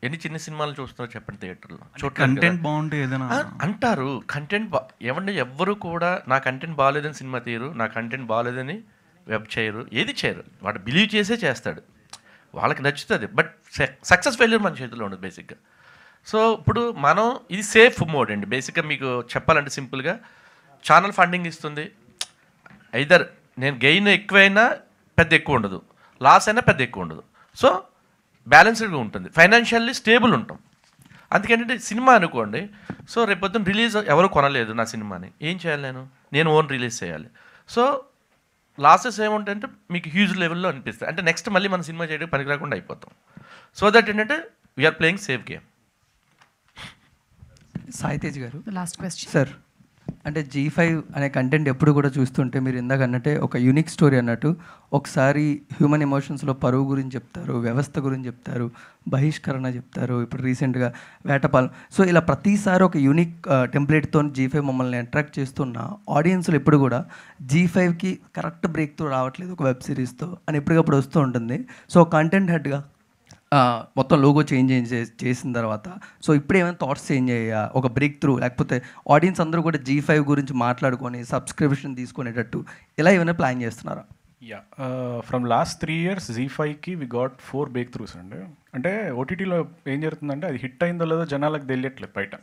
Speaker 6: ఎన్ని చిన్న సినిమాలు చూస్తున్నారో చెప్పండి థియేటర్లో.
Speaker 19: కంటెంట్ బాగుంటే ఏదైనా
Speaker 6: అంటారు. కంటెంట్ ఏమంటే ఎవ్వరు కూడా నా కంటెంట్ బాగాలేదని సినిమా తీయరు, నా కంటెంట్ బాగాలేదని వెబ్ చేయరు, ఏది చేయరు. వాడు బిలీవ్ చేసే చేస్తాడు, వాళ్ళకి నచ్చుతుంది. బట్ సక్సెస్ ఫెయిల్యూర్ మన చేతిలో ఉండదు బేసిక్గా. సో ఇప్పుడు మనం ఇది సేఫ్ మోడ్ అండి బేసిక్గా. మీకు చెప్పాలంటే సింపుల్గా ఛానల్ ఫండింగ్ ఇస్తుంది. ఐదర్ నేను గెయిన్ ఎక్కువైనా పెద్ద ఎక్కువ ఉండదు, లాస్ అయినా పెద్ద ఎక్కువ ఉండదు. సో బ్యాలెన్స్డ్గా ఉంటుంది, ఫైనాన్షియల్లీ స్టేబుల్ ఉంటాం. అందుకేంటంటే సినిమా అనుకోండి, సో రేపొద్దున రిలీజ్ ఎవరు కొనలేదు నా సినిమాని, ఏం చేయాలి, నేను ఓన్ రిలీజ్ చేయాలి. సో లాసెస్ ఏముంటాయంటే మీకు హ్యూజ్ లెవెల్లో అనిపిస్తాయి. అంటే నెక్స్ట్ మళ్ళీ మన సినిమా చేయడానికి పనికి రాకుండా అయిపోతాం. సో దట్ ఏంటంటే we are playing safe game.
Speaker 20: Sai Tej గారు,
Speaker 13: లాస్ట్ క్వశ్చన్
Speaker 20: సార్. అంటే ZEE5 అనే కంటెంట్ ఎప్పుడు కూడా చూస్తుంటే మీరు ఇందాక అన్నట్టే ఒక యూనిక్ స్టోరీ అన్నట్టు, ఒకసారి హ్యూమన్ ఎమోషన్స్లో పరువు గురించి చెప్తారు, వ్యవస్థ గురించి చెప్తారు, బహిష్కరణ చెప్తారు, ఇప్పుడు రీసెంట్గా వేటపాలెం. సో ఇలా ప్రతిసారి ఒక యూనిక్ టెంప్లెట్తో ZEE5 మమ్మల్ని అట్రాక్ట్ చేస్తున్న ఆడియన్స్లు ఎప్పుడు కూడా ZEE5కి కరెక్ట్ బ్రేక్ త్రూ రావట్లేదు ఒక వెబ్ సిరీస్తో అని ఎప్పటికప్పుడు వస్తూ ఉంటుంది. సో కంటెంట్ హెడ్గా మొత్తం లోగో చేంజ్ చేసిన తర్వాత సో ఇప్పుడు ఏమైనా థాట్స్ చేంజ్ అయ్యా, ఒక బ్రేక్ త్రూ, లేకపోతే ఆడియన్స్ అందరూ కూడా ZEE5 గురించి మాట్లాడుకొని సబ్స్క్రిప్షన్ తీసుకునేటట్టు ఇలా ఏమైనా ప్లాన్ చేస్తున్నారా?
Speaker 10: యా, ఫ్రమ్ లాస్ట్ 3 years ZEE5కి వి గాట్ 4 బ్రేక్ త్రూస్ అండి. అంటే OTTలో ఏం జరుగుతుందంటే అది హిట్ అయిందో లేదో జనాలకు తెలియట్లేదు బయట.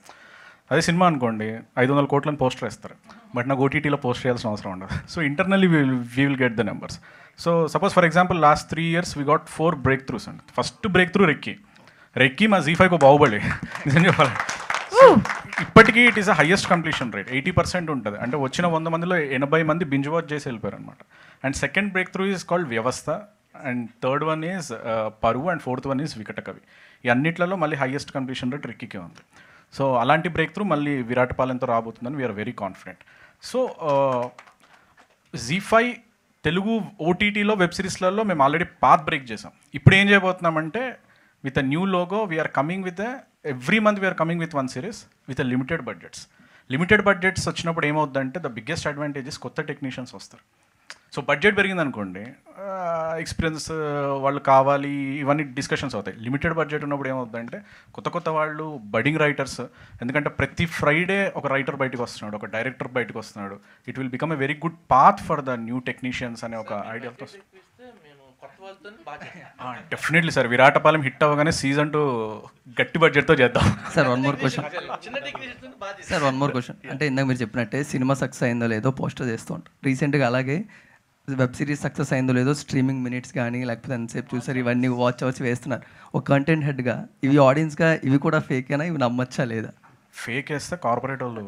Speaker 10: అదే సినిమా అనుకోండి 500 కోట్లని పోస్టర్ వేస్తారు, బట్ నాకు ఓటీటీలో పోస్ట్ చేయాల్సిన అవసరం ఉండదు. So internally we will get the numbers. So suppose for example last 3 years we got 4 breakthroughs అండి. ఫస్ట్ బ్రేక్ త్రూ రెక్కి మా Z5 బాహుబలి నిజం చెప్పాలి. ఇప్పటికీ it is a highest completion rate, 80% ఉంటుంది. అంటే వచ్చిన 100 మందిలో 80 మంది బింజ్ వాచ్ చేసి వెళ్ళిపోయారు అనమాట. And second break through is called వ్యవస్థ, అండ్ థర్డ్ వన్ ఈజ్ పరువు, and fourth one is Vikatakavi. ఈ అన్నిట్లలో మళ్ళీ హైయెస్ట్ కంప్లీషన్ రేట్ రెక్కికే ఉంది. సో అలాంటి బ్రేక్ త్రూ మళ్ళీ విరాటపాలెంతో రాబోతుందని we're very confident. So Z5 Telugu ఓటీటీలో వెబ్ సిరీస్లలో మేము ఆల్రెడీ పాత్ బ్రేక్ చేసాం. ఇప్పుడు ఏం చేయబోతున్నామంటే with a new logo we're coming with every month we're coming with 1 series with a limited budgets. Limited budgets వచ్చినప్పుడు ఏమవుతుందంటే ద బిగ్గెస్ట్ అడ్వాంటేజెస్ కొత్త టెక్నీషియన్స్ వస్తారు. సో బడ్జెట్ పెరిగింది అనుకోండి, ఎక్స్పీరియన్స్ వాళ్ళు కావాలి, ఇవన్నీ డిస్కషన్స్ అవుతాయి. లిమిటెడ్ బడ్జెట్ ఉన్నప్పుడు ఏమవుతుందంటే కొత్త వాళ్ళు బడింగ్ రైటర్స్, ఎందుకంటే ప్రతి ఫ్రైడే ఒక రైటర్ బయటకు వస్తున్నాడు, ఒక డైరెక్టర్ బయటకు వస్తున్నాడు. It will become a very good path for the new technicians అనే ఒక ఐడియాతో. డెఫినెట్లీ సార్, విరాటపాలెం హిట్ అవ్వగానే సీజన్ 2 గట్టి బడ్జెట్తో చేద్దాం.
Speaker 20: సార్ వన్ మోర్ క్వశ్చన్ అంటే ఇందాక మీరు చెప్పినట్టే సినిమా సక్సెస్ అయిందో లేదో పోస్టర్ చేస్తూ ఉంటాం. రీసెంట్గా అలాగే వెబ్ సిరీస్ సక్సెస్ అయిందో లేదో స్ట్రీమింగ్ మినిట్స్ కానీ లేకపోతే ఎంతసేపు చూసారు ఇవన్నీ వాచ్ అవర్స్ వేస్తున్నారు. ఒక కంటెంట్ హెడ్గా ఇవి ఆడియన్స్గా ఇవి కూడా ఫేకేనా, ఇవి నమ్మచ్చా లేదా?
Speaker 10: ఫేక్ వేస్తే కార్పొరేట్ వాళ్ళు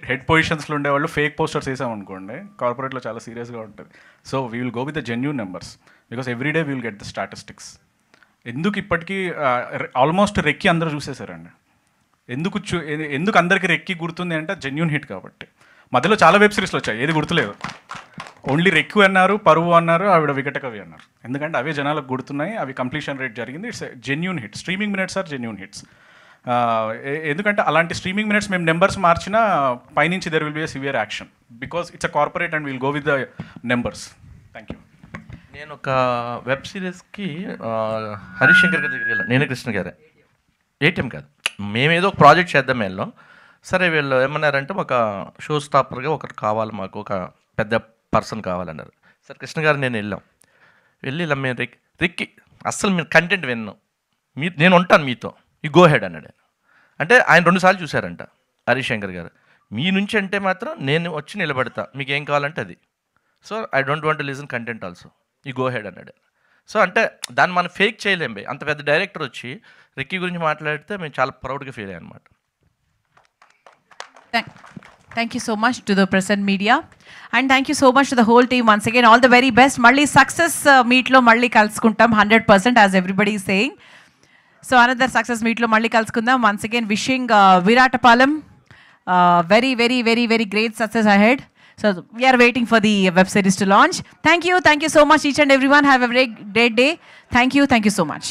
Speaker 10: హెడ్ పొజిషన్స్లో ఉండేవాళ్ళు ఫేక్ పోస్టర్స్ వేసామనుకోండి, కార్పొరేట్లో చాలా సీరియస్గా ఉంటుంది. So we will go with the genuine numbers because everyday we will get the statistics. ఎందుకు ఇప్పటికీ ఆల్మోస్ట్ రెక్కి అందరూ చూసేసారండి. ఎందుకు అందరికీ రెక్కి గుర్తుంది అంటే జెన్యూన్ హిట్ కాబట్టి. మధ్యలో చాలా వెబ్ సిరీస్లు వచ్చాయి, ఏది గుర్తులేదు. ఓన్లీ రెక్కు అన్నారు, పరువు అన్నారు, ఆవిడ వికటకవి అన్నారు. ఎందుకంటే అవే జనాలకు గుర్తున్నాయి, అవి కంప్లీషన్ రేట్ జరిగింది. It's genuine hit. Streaming minutes or genuine hits. ఎందుకంటే అలాంటి స్ట్రీమింగ్ మినిట్స్ మేము నెంబర్స్ మార్చినా పైనుంచి there will be a severe action because it's a corporate and will go with the numbers. Thank you.
Speaker 6: నేను ఒక వెబ్ సిరీస్కి హరిశంకర్ గారి దగ్గరికి వెళ్ళాను. నేను కృష్ణ గారే, ఏటీఎం కాదు, మేమేదో ఒక ప్రాజెక్ట్ చేద్దాం వెళ్ళాం. సరే వీళ్ళు ఏమన్నారంటే ఒక షో స్టాపర్గా ఒకటి కావాలి, మాకు ఒక పెద్ద పర్సన్ కావాలన్నారు. సరే కృష్ణ గారు నేను వెళ్ళి ఇలా మేము రెక్కి అస్సలు మీరు కంటెంట్ విన్నాం, నేను ఉంటాను మీతో, ఈ గో హెడ్ అన్నాడు. అంటే ఆయన 2 సార్లు చూశారంట హరిశంకర్ గారు. మీ నుంచి అంటే మాత్రం నేను వచ్చి నిలబడతా, మీకు ఏం కావాలంటే అది. So I don't want to listen content also, ఈ గో హెడ్ అన్నాడు. సో అంటే దాన్ని మనం ఫేక్ చేయలేం. అంత పెద్ద డైరెక్టర్ వచ్చి రెక్కీ గురించి మాట్లాడితే మేము చాలా ప్రౌడ్గా ఫీల్ అయ్యాం అనమాట.
Speaker 1: Thank you so much to the press and media, and thank you so much to the whole team once again. All the very best. Malli success meet lo malli kaluskuntam 100% as everybody is saying. So another success meet lo malli kalusukundam. Once again wishing Viratpalam very very very very great success ahead. So we are waiting for the web series to launch. Thank you so much each and everyone. Have a very great day. Thank you so much.